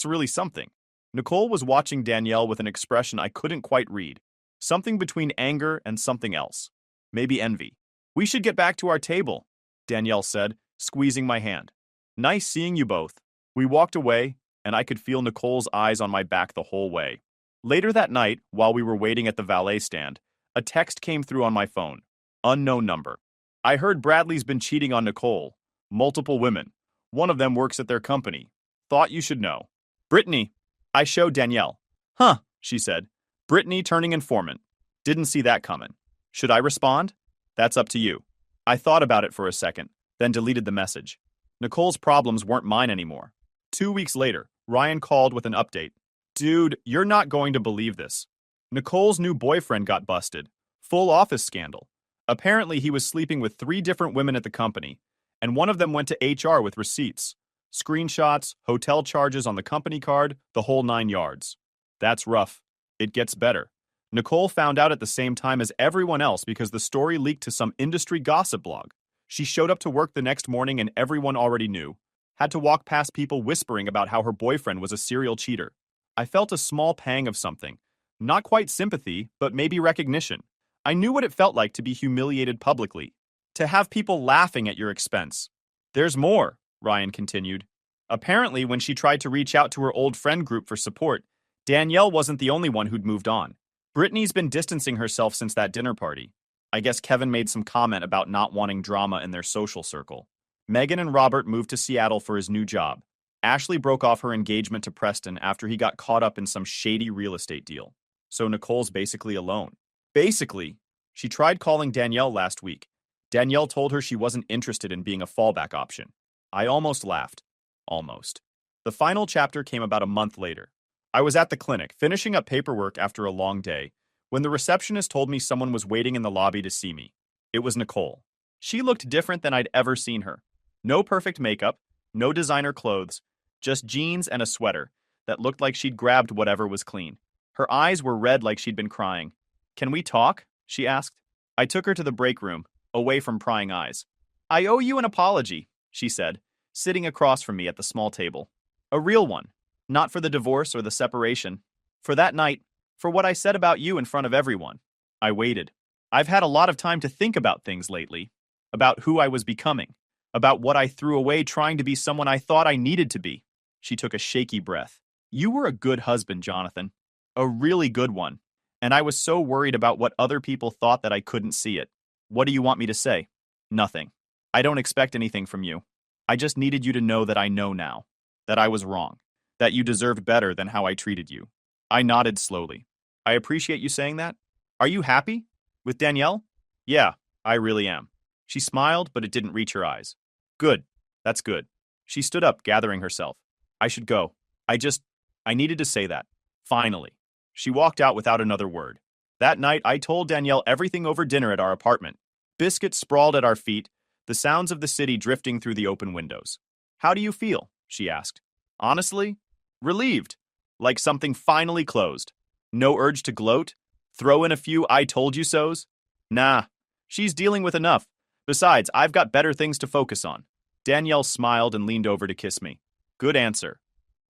really something. Nicole was watching Danielle with an expression I couldn't quite read. Something between anger and something else. Maybe envy. We should get back to our table, Danielle said, squeezing my hand. Nice seeing you both. We walked away, and I could feel Nicole's eyes on my back the whole way. Later that night, while we were waiting at the valet stand, a text came through on my phone. Unknown number. I heard Bradley's been cheating on Nicole. Multiple women. One of them works at their company. Thought you should know. Brittany. I showed Danielle. Huh, she said. Brittany turning informant. Didn't see that coming. Should I respond? That's up to you. I thought about it for a second, then deleted the message. Nicole's problems weren't mine anymore. 2 weeks later, Ryan called with an update. Dude, you're not going to believe this. Nicole's new boyfriend got busted. Full office scandal. Apparently, he was sleeping with 3 different women at the company, and one of them went to HR with receipts. Screenshots, hotel charges on the company card, the whole 9 yards. That's rough. It gets better. Nicole found out at the same time as everyone else because the story leaked to some industry gossip blog. She showed up to work the next morning and everyone already knew. Had to walk past people whispering about how her boyfriend was a serial cheater. I felt a small pang of something. Not quite sympathy, but maybe recognition. I knew what it felt like to be humiliated publicly. To have people laughing at your expense. There's more, Ryan continued. Apparently, when she tried to reach out to her old friend group for support, Danielle wasn't the only one who'd moved on. Brittany's been distancing herself since that dinner party. I guess Kevin made some comment about not wanting drama in their social circle. Megan and Robert moved to Seattle for his new job. Ashley broke off her engagement to Preston after he got caught up in some shady real estate deal. So Nicole's basically alone. Basically, she tried calling Danielle last week. Danielle told her she wasn't interested in being a fallback option. I almost laughed. Almost. The final chapter came about a month later. I was at the clinic, finishing up paperwork after a long day, when the receptionist told me someone was waiting in the lobby to see me. It was Nicole. She looked different than I'd ever seen her. No perfect makeup, no designer clothes, just jeans and a sweater that looked like she'd grabbed whatever was clean. Her eyes were red like she'd been crying. Can we talk? She asked. I took her to the break room, away from prying eyes. I owe you an apology, she said, sitting across from me at the small table. A real one. Not for the divorce or the separation. For that night, for what I said about you in front of everyone. I waited. I've had a lot of time to think about things lately. About who I was becoming. About what I threw away trying to be someone I thought I needed to be. She took a shaky breath. You were a good husband, Jonathan. A really good one. And I was so worried about what other people thought that I couldn't see it. What do you want me to say? Nothing. I don't expect anything from you. I just needed you to know that I know now. That I was wrong. That you deserved better than how I treated you. I nodded slowly. I appreciate you saying that. Are you happy? With Danielle? Yeah, I really am. She smiled, but it didn't reach her eyes. Good. That's good. She stood up, gathering herself. I should go. I needed to say that. Finally. She walked out without another word. That night, I told Danielle everything over dinner at our apartment. Biscuits sprawled at our feet, the sounds of the city drifting through the open windows. How do you feel? She asked. Honestly? Relieved. Like something finally closed. No urge to gloat? Throw in a few I told you so's? Nah. She's dealing with enough. Besides, I've got better things to focus on. Danielle smiled and leaned over to kiss me. Good answer.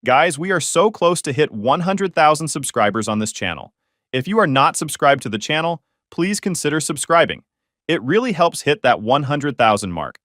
Guys, we are so close to hit 100,000 subscribers on this channel. If you are not subscribed to the channel, please consider subscribing. It really helps hit that 100,000 mark.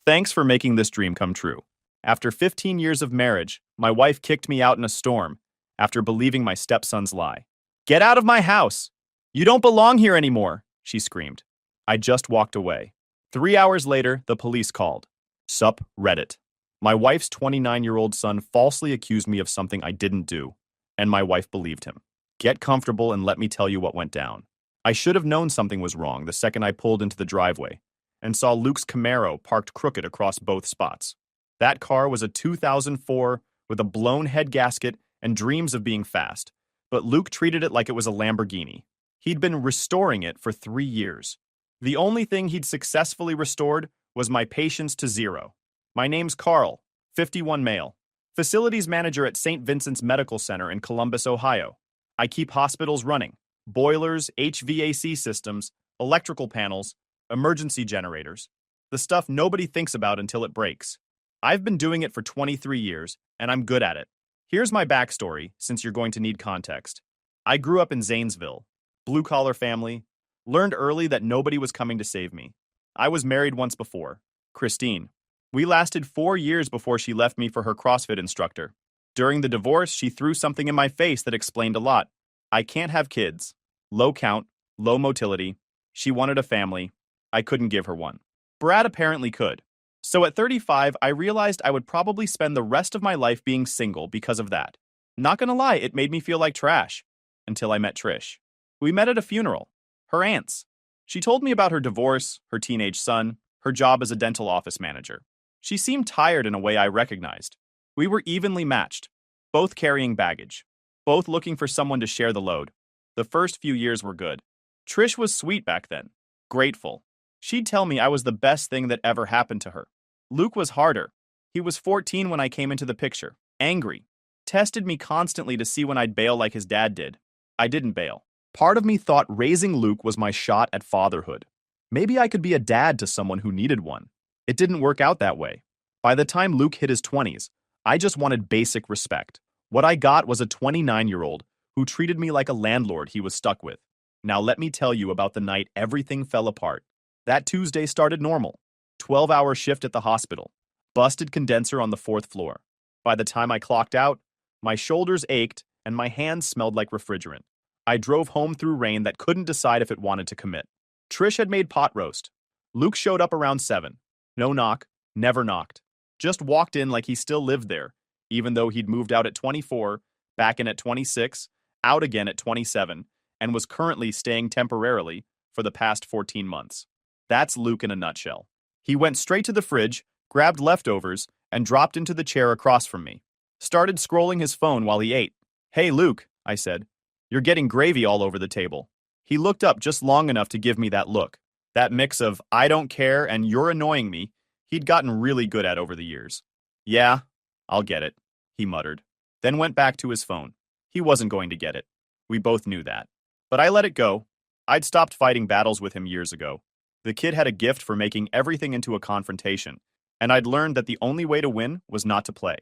Thanks for making this dream come true. After 15 years of marriage, my wife kicked me out in a storm after believing my stepson's lie. Get out of my house! You don't belong here anymore, she screamed. I just walked away. 3 hours later, the police called. Sup, Reddit. My wife's 29-year-old son falsely accused me of something I didn't do, and my wife believed him. Get comfortable and let me tell you what went down. I should have known something was wrong the second I pulled into the driveway and saw Luke's Camaro parked crooked across both spots. That car was a 2004 with a blown head gasket and dreams of being fast, but Luke treated it like it was a Lamborghini. He'd been restoring it for 3 years. The only thing he'd successfully restored was my patience to zero. My name's Carl, 51 male, facilities manager at St. Vincent's Medical Center in Columbus, Ohio. I keep hospitals running, boilers, HVAC systems, electrical panels, emergency generators, the stuff nobody thinks about until it breaks. I've been doing it for 23 years, and I'm good at it. Here's my backstory, since you're going to need context. I grew up in Zanesville, blue-collar family, learned early that nobody was coming to save me. I was married once before, Christine. We lasted 4 years before she left me for her CrossFit instructor. During the divorce, she threw something in my face that explained a lot. I can't have kids. Low count, low motility. She wanted a family. I couldn't give her one. Brad apparently could. So at 35, I realized I would probably spend the rest of my life being single because of that. Not gonna lie, it made me feel like trash. Until I met Trish. We met at a funeral. Her aunt's. She told me about her divorce, her teenage son, her job as a dental office manager. She seemed tired in a way I recognized. We were evenly matched, both carrying baggage, both looking for someone to share the load. The first few years were good. Trish was sweet back then, grateful. She'd tell me I was the best thing that ever happened to her. Luke was harder. He was 14 when I came into the picture, angry. Tested me constantly to see when I'd bail like his dad did. I didn't bail. Part of me thought raising Luke was my shot at fatherhood. Maybe I could be a dad to someone who needed one. It didn't work out that way. By the time Luke hit his 20s, I just wanted basic respect. What I got was a 29-year-old who treated me like a landlord he was stuck with. Now let me tell you about the night everything fell apart. That Tuesday started normal. 12-hour shift at the hospital. Busted condenser on the 4th floor. By the time I clocked out, my shoulders ached and my hands smelled like refrigerant. I drove home through rain that couldn't decide if it wanted to commit. Trish had made pot roast. Luke showed up around 7. No knock, never knocked. Just walked in like he still lived there, even though he'd moved out at 24, back in at 26, out again at 27, and was currently staying temporarily for the past 14 months. That's Luke in a nutshell. He went straight to the fridge, grabbed leftovers, and dropped into the chair across from me. Started scrolling his phone while he ate. "Hey, Luke," I said. "You're getting gravy all over the table." He looked up just long enough to give me that look. That mix of "I don't care" and "you're annoying me" he'd gotten really good at over the years. "Yeah, I'll get it," he muttered, then went back to his phone. He wasn't going to get it. We both knew that. But I let it go. I'd stopped fighting battles with him years ago. The kid had a gift for making everything into a confrontation, and I'd learned that the only way to win was not to play.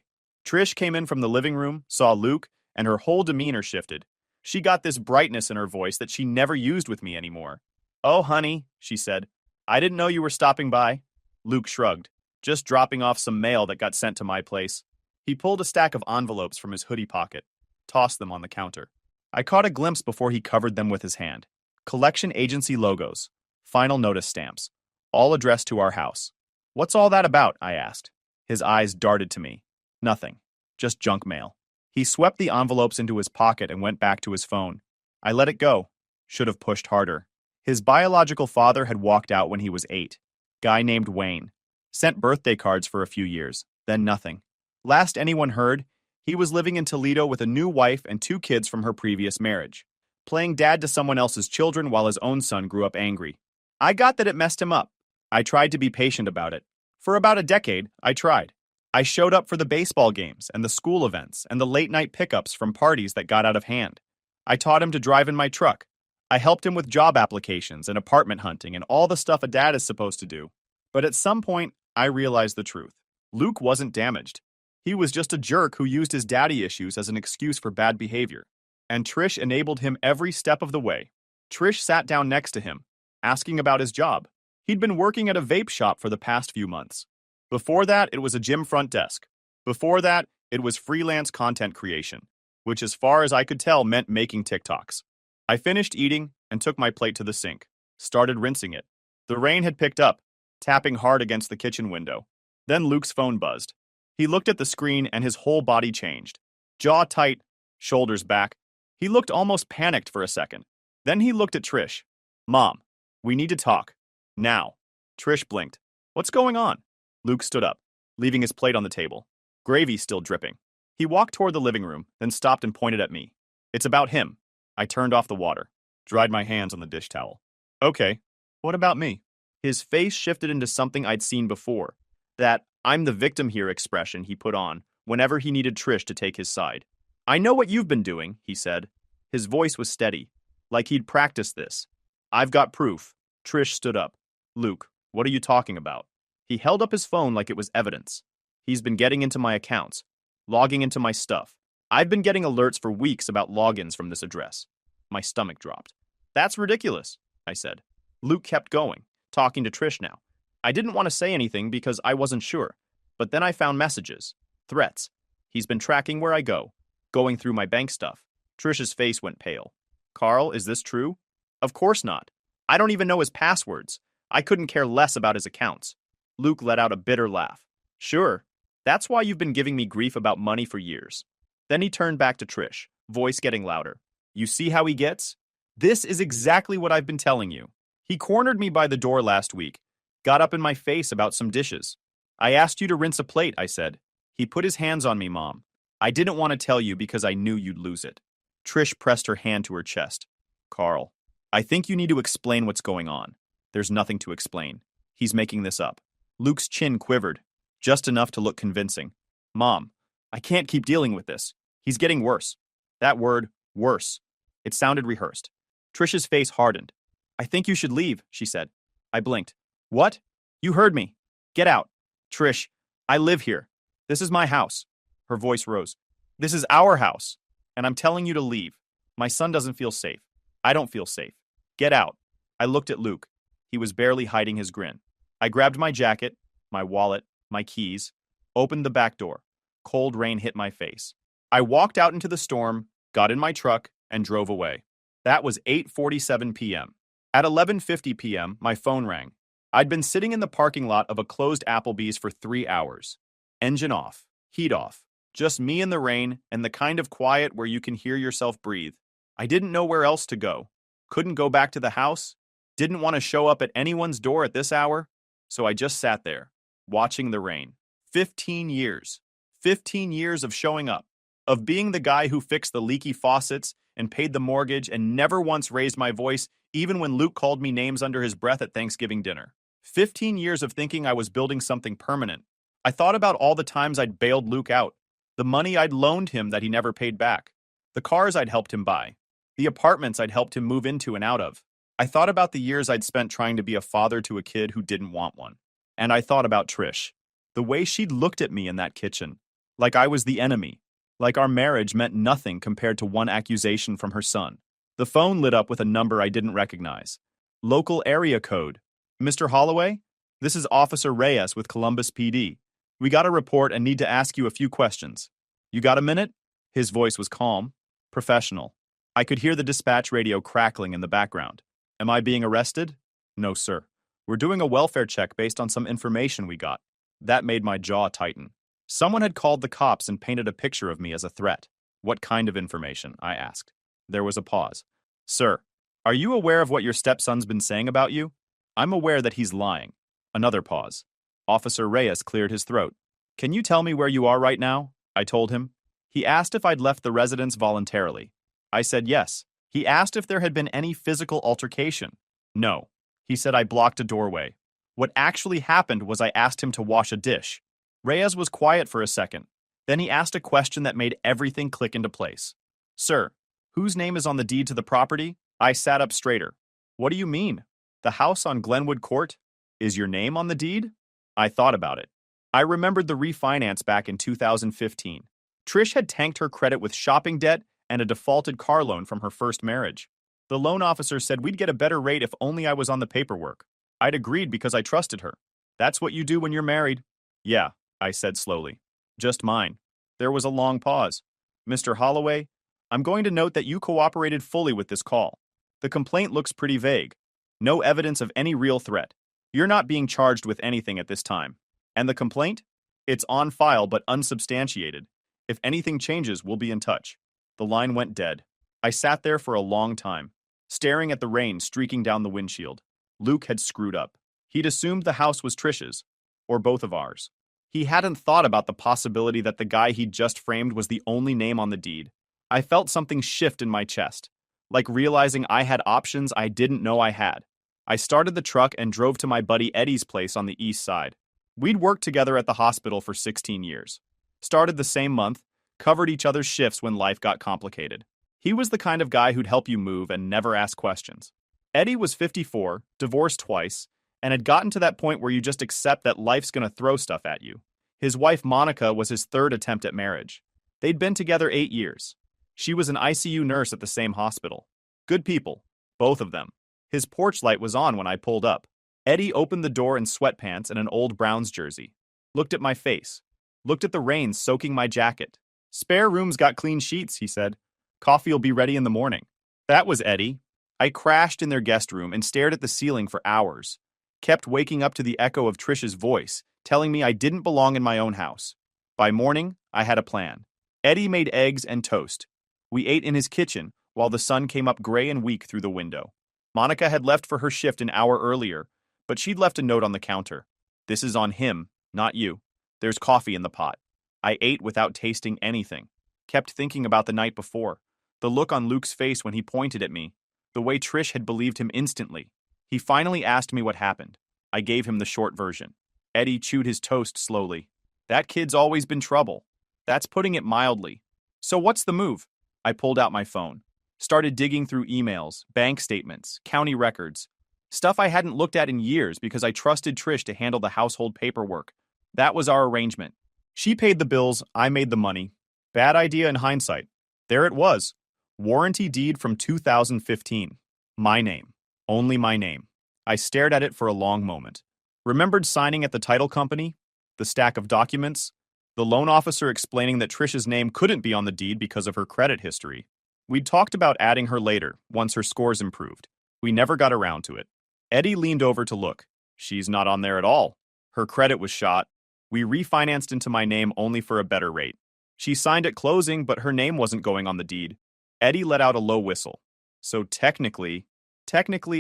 Trish came in from the living room, saw Luke, and her whole demeanor shifted. She got this brightness in her voice that she never used with me anymore. "Oh, honey," she said. "I didn't know you were stopping by." Luke shrugged, just dropping off some mail that got sent to my place. He pulled a stack of envelopes from his hoodie pocket, tossed them on the counter. I caught a glimpse before he covered them with his hand. Collection agency logos, final notice stamps, all addressed to our house. "What's all that about?" I asked. His eyes darted to me. Nothing, just junk mail. He swept the envelopes into his pocket and went back to his phone. I let it go. Should have pushed harder. His biological father had walked out when he was 8. Guy named Wayne. Sent birthday cards for a few years, then nothing. Last anyone heard, he was living in Toledo with a new wife and 2 kids from her previous marriage, playing dad to someone else's children while his own son grew up angry. I got that it messed him up. I tried to be patient about it. For about a decade, I tried. I showed up for the baseball games and the school events and the late-night pickups from parties that got out of hand. I taught him to drive in my truck. I helped him with job applications and apartment hunting and all the stuff a dad is supposed to do. But at some point, I realized the truth. Luke wasn't damaged. He was just a jerk who used his daddy issues as an excuse for bad behavior. And Trish enabled him every step of the way. Trish sat down next to him, asking about his job. He'd been working at a vape shop for the past few months. Before that, it was a gym front desk. Before that, it was freelance content creation, which as far as I could tell meant making TikToks. I finished eating and took my plate to the sink, started rinsing it. The rain had picked up, tapping hard against the kitchen window. Then Luke's phone buzzed. He looked at the screen and his whole body changed. Jaw tight, shoulders back. He looked almost panicked for a second. Then he looked at Trish. "Mom, we need to talk. Now." Trish blinked. "What's going on?" Luke stood up, leaving his plate on the table. Gravy still dripping. He walked toward the living room, then stopped and pointed at me. "It's about him." I turned off the water, dried my hands on the dish towel. "Okay, what about me?" His face shifted into something I'd seen before. That "I'm the victim here" expression he put on whenever he needed Trish to take his side. "I know what you've been doing," he said. His voice was steady, like he'd practiced this. "I've got proof." Trish stood up. "Luke, what are you talking about?" He held up his phone like it was evidence. "He's been getting into my accounts, logging into my stuff. I've been getting alerts for weeks about logins from this address." My stomach dropped. "That's ridiculous," I said. Luke kept going, talking to Trish now. I didn't want to say anything because I wasn't sure, but then I found messages, threats. "He's been tracking where I go, going through my bank stuff." Trish's face went pale. "Carl, is this true?" "Of course not. I don't even know his passwords. I couldn't care less about his accounts." Luke let out a bitter laugh. "Sure. That's why you've been giving me grief about money for years." Then he turned back to Trish, voice getting louder. "You see how he gets? This is exactly what I've been telling you. He cornered me by the door last week, got up in my face about some dishes. I asked you to rinse a plate," I said. "He put his hands on me, Mom. I didn't want to tell you because I knew you'd lose it." Trish pressed her hand to her chest. "Carl, I think you need to explain what's going on." "There's nothing to explain. He's making this up." Luke's chin quivered, just enough to look convincing. "Mom, I can't keep dealing with this. He's getting worse." That word, worse. It sounded rehearsed. Trish's face hardened. "I think you should leave," she said. I blinked. "What? You heard me. Get out." "Trish, I live here. This is my house." Her voice rose. "This is our house, and I'm telling you to leave. My son doesn't feel safe. I don't feel safe. Get out." I looked at Luke. He was barely hiding his grin. I grabbed my jacket, my wallet, my keys, opened the back door. Cold rain hit my face. I walked out into the storm, got in my truck, and drove away. That was 8:47 p.m. At 11:50 p.m., my phone rang. I'd been sitting in the parking lot of a closed Applebee's for 3 hours. Engine off, heat off, just me in the rain and the kind of quiet where you can hear yourself breathe. I didn't know where else to go. Couldn't go back to the house. Didn't want to show up at anyone's door at this hour. So I just sat there, watching the rain. 15 years. 15 years of showing up. Of being the guy who fixed the leaky faucets and paid the mortgage and never once raised my voice, even when Luke called me names under his breath at Thanksgiving dinner. 15 years of thinking I was building something permanent. I thought about all the times I'd bailed Luke out, the money I'd loaned him that he never paid back, the cars I'd helped him buy, the apartments I'd helped him move into and out of. I thought about the years I'd spent trying to be a father to a kid who didn't want one. And I thought about Trish, the way she'd looked at me in that kitchen, like I was the enemy, like our marriage meant nothing compared to one accusation from her son. The phone lit up with a number I didn't recognize. Local area code. "Mr. Holloway? This is Officer Reyes with Columbus PD. We got a report and need to ask you a few questions. You got a minute?" His voice was calm, professional. I could hear the dispatch radio crackling in the background. "Am I being arrested?" "No, sir. We're doing a welfare check based on some information we got." That made my jaw tighten. Someone had called the cops and painted a picture of me as a threat. "What kind of information?" I asked. There was a pause. "Sir, are you aware of what your stepson's been saying about you?" "I'm aware that he's lying." Another pause. Officer Reyes cleared his throat. "Can you tell me where you are right now?" I told him. He asked if I'd left the residence voluntarily. I said yes. He asked if there had been any physical altercation. No. He said I blocked a doorway. What actually happened was I asked him to wash a dish. Reyes was quiet for a second. Then he asked a question that made everything click into place. "Sir, whose name is on the deed to the property?" I sat up straighter. "What do you mean? The house on Glenwood Court? Is your name on the deed?" I thought about it. I remembered the refinance back in 2015. Trish had tanked her credit with shopping debt and a defaulted car loan from her first marriage. The loan officer said we'd get a better rate if only I was on the paperwork. I'd agreed because I trusted her. "That's what you do when you're married." "Yeah," I said slowly. "Just mine." There was a long pause. "Mr. Holloway, I'm going to note that you cooperated fully with this call. The complaint looks pretty vague. No evidence of any real threat. You're not being charged with anything at this time. And the complaint? It's on file but unsubstantiated. If anything changes, we'll be in touch." The line went dead. I sat there for a long time, staring at the rain streaking down the windshield. Luke had screwed up. He'd assumed the house was Trish's, or both of ours. He hadn't thought about the possibility that the guy he'd just framed was the only name on the deed. I felt something shift in my chest, like realizing I had options I didn't know I had. I started the truck and drove to my buddy Eddie's place on the east side. We'd worked together at the hospital for 16 years. Started the same month, covered each other's shifts when life got complicated. He was the kind of guy who'd help you move and never ask questions. Eddie was 54, divorced twice, and had gotten to that point where you just accept that life's gonna throw stuff at you. His wife Monica was his third attempt at marriage. They'd been together 8 years. She was an ICU nurse at the same hospital. Good people, both of them. His porch light was on when I pulled up. Eddie opened the door in sweatpants and an old Browns jersey. Looked at my face. Looked at the rain soaking my jacket. "Spare room's got clean sheets," he said. "Coffee'll be ready in the morning." That was Eddie. I crashed in their guest room and stared at the ceiling for hours. Kept waking up to the echo of Trish's voice, telling me I didn't belong in my own house. By morning, I had a plan. Eddie made eggs and toast. We ate in his kitchen while the sun came up gray and weak through the window. Monica had left for her shift an hour earlier, but she'd left a note on the counter. "This is on him, not you. There's coffee in the pot." I ate without tasting anything. Kept thinking about the night before. The look on Luke's face when he pointed at me. The way Trish had believed him instantly. He finally asked me what happened. I gave him the short version. Eddie chewed his toast slowly. "That kid's always been trouble. That's putting it mildly. So what's the move?" I pulled out my phone. Started digging through emails, bank statements, county records. Stuff I hadn't looked at in years because I trusted Trish to handle the household paperwork. That was our arrangement. She paid the bills, I made the money. Bad idea in hindsight. There it was. Warranty deed from 2015. My name. Only my name. I stared at it for a long moment. Remembered signing at the title company, the stack of documents, the loan officer explaining that Trish's name couldn't be on the deed because of her credit history. We'd talked about adding her later, once her scores improved. We never got around to it. Eddie leaned over to look. "She's not on there at all. Her credit was shot. We refinanced into my name only for a better rate. She signed at closing, but her name wasn't going on the deed." Eddie let out a low whistle. "So technically,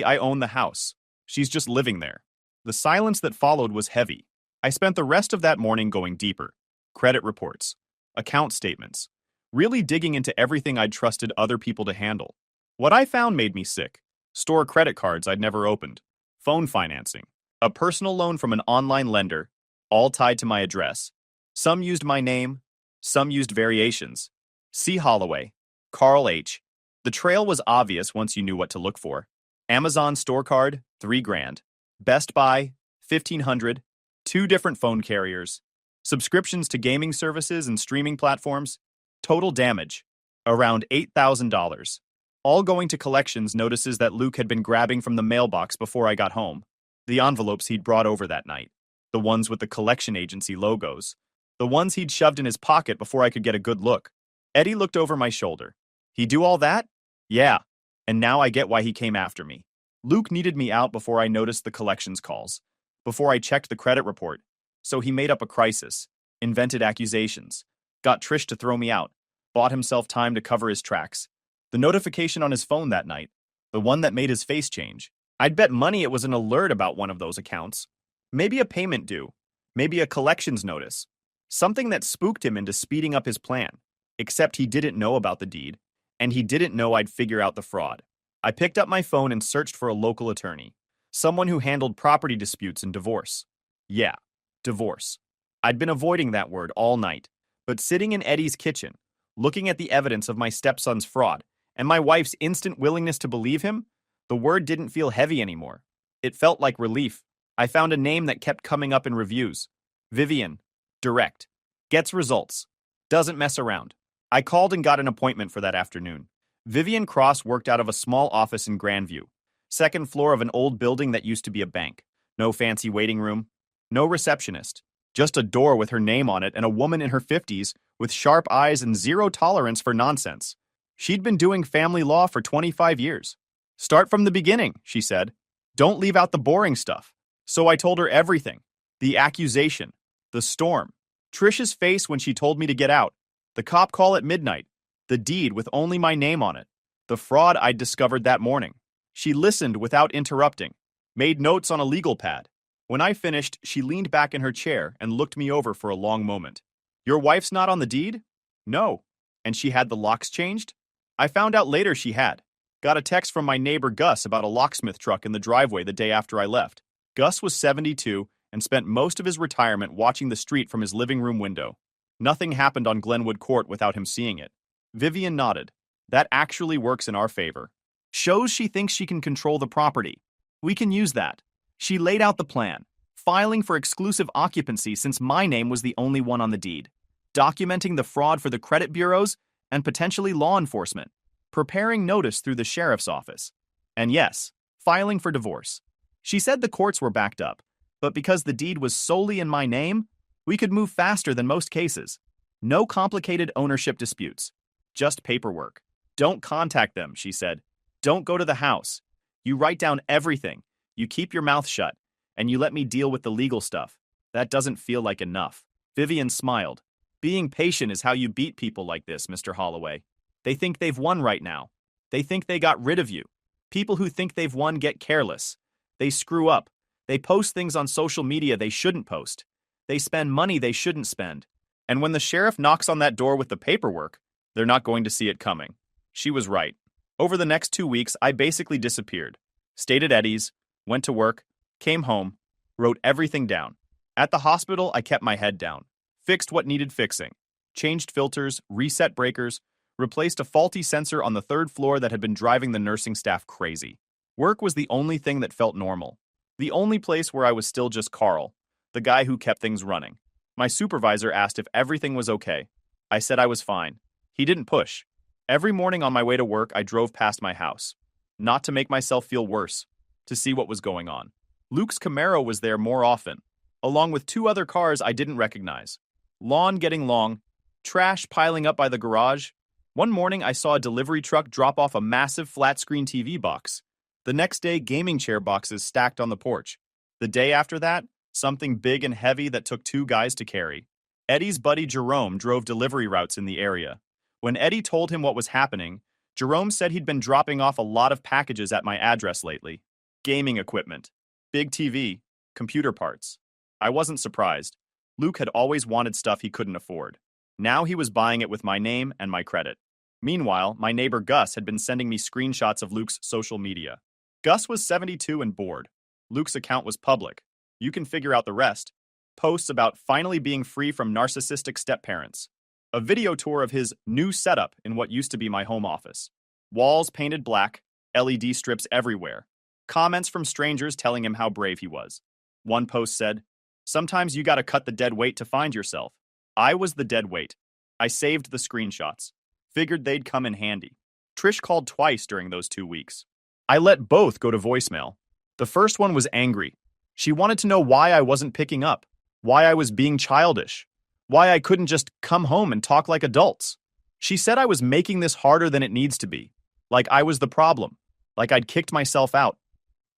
I own the house. She's just living there." The silence that followed was heavy. I spent the rest of that morning going deeper. Credit reports, account statements, really digging into everything I'd trusted other people to handle. What I found made me sick. Store credit cards I'd never opened, phone financing, a personal loan from an online lender, all tied to my address. Some used my name, some used variations. C. Holloway, Carl H. The trail was obvious once you knew what to look for. Amazon store card, $3,000. Best Buy, $1,500. 2 different phone carriers. Subscriptions to gaming services and streaming platforms. Total damage, around $8,000. All going to collections notices that Luke had been grabbing from the mailbox before I got home. The envelopes he'd brought over that night. The ones with the collection agency logos. The ones he'd shoved in his pocket before I could get a good look. Eddie looked over my shoulder. "He do all that?" "Yeah. And now I get why he came after me." Luke needed me out before I noticed the collections calls. Before I checked the credit report. So he made up a crisis. Invented accusations. Got Trish to throw me out. Bought himself time to cover his tracks. The notification on his phone that night. The one that made his face change. I'd bet money it was an alert about one of those accounts. Maybe a payment due. Maybe a collections notice. Something that spooked him into speeding up his plan. Except he didn't know about the deed. And he didn't know I'd figure out the fraud. I picked up my phone and searched for a local attorney. Someone who handled property disputes and divorce. Yeah, divorce. I'd been avoiding that word all night. But sitting in Eddie's kitchen, looking at the evidence of my stepson's fraud, and my wife's instant willingness to believe him, the word didn't feel heavy anymore. It felt like relief. I found a name that kept coming up in reviews. Vivian. Direct. Gets results. Doesn't mess around. I called and got an appointment for that afternoon. Vivian Cross worked out of a small office in Grandview. Second floor of an old building that used to be a bank. No fancy waiting room. No receptionist. Just a door with her name on it and a woman in her 50s with sharp eyes and zero tolerance for nonsense. She'd been doing family law for 25 years. "Start from the beginning," she said. "Don't leave out the boring stuff." So I told her everything. The accusation. The storm. Trish's face when she told me to get out. The cop call at midnight. The deed with only my name on it. The fraud I'd discovered that morning. She listened without interrupting. Made notes on a legal pad. When I finished, she leaned back in her chair and looked me over for a long moment. "Your wife's not on the deed?" "No." "And she had the locks changed?" "I found out later she had." Got a text from my neighbor Gus about a locksmith truck in the driveway the day after I left. Gus was 72 and spent most of his retirement watching the street from his living room window. Nothing happened on Glenwood Court without him seeing it. Vivian nodded. That actually works in our favor. Shows she thinks she can control the property. We can use that. She laid out the plan, filing for exclusive occupancy since my name was the only one on the deed, documenting the fraud for the credit bureaus and potentially law enforcement, preparing notice through the sheriff's office, and yes, filing for divorce. She said the courts were backed up, but because the deed was solely in my name, we could move faster than most cases. No complicated ownership disputes, just paperwork. Don't contact them, she said. Don't go to the house. You write down everything. You keep your mouth shut, and you let me deal with the legal stuff. That doesn't feel like enough. Vivian smiled. Being patient is how you beat people like this, Mr. Holloway. They think they've won right now. They think they got rid of you. People who think they've won get careless. They screw up. They post things on social media they shouldn't post. They spend money they shouldn't spend. And when the sheriff knocks on that door with the paperwork, they're not going to see it coming. She was right. Over the next 2 weeks, I basically disappeared. Stayed at Eddie's, went to work, came home, wrote everything down. At the hospital, I kept my head down. Fixed what needed fixing. Changed filters, reset breakers, replaced a faulty sensor on the 3rd floor that had been driving the nursing staff crazy. Work was the only thing that felt normal. The only place where I was still just Carl, the guy who kept things running. My supervisor asked if everything was okay. I said I was fine. He didn't push. Every morning on my way to work, I drove past my house. Not to make myself feel worse, to see what was going on. Luke's Camaro was there more often, along with 2 other cars I didn't recognize. Lawn getting long, trash piling up by the garage. One morning, I saw a delivery truck drop off a massive flat-screen TV box. The next day, gaming chair boxes stacked on the porch. The day after that, something big and heavy that took 2 guys to carry. Eddie's buddy Jerome drove delivery routes in the area. When Eddie told him what was happening, Jerome said he'd been dropping off a lot of packages at my address lately. Gaming equipment, big TV, computer parts. I wasn't surprised. Luke had always wanted stuff he couldn't afford. Now he was buying it with my name and my credit. Meanwhile, my neighbor Gus had been sending me screenshots of Luke's social media. Gus was 72 and bored. Luke's account was public. You can figure out the rest. Posts about finally being free from narcissistic step-parents. A video tour of his new setup in what used to be my home office. Walls painted black, LED strips everywhere. Comments from strangers telling him how brave he was. One post said, "Sometimes you gotta cut the dead weight to find yourself." I was the dead weight. I saved the screenshots. Figured they'd come in handy. Trish called twice during those 2 weeks. I let both go to voicemail. The first one was angry. She wanted to know why I wasn't picking up, why I was being childish, why I couldn't just come home and talk like adults. She said I was making this harder than it needs to be, like I was the problem, like I'd kicked myself out.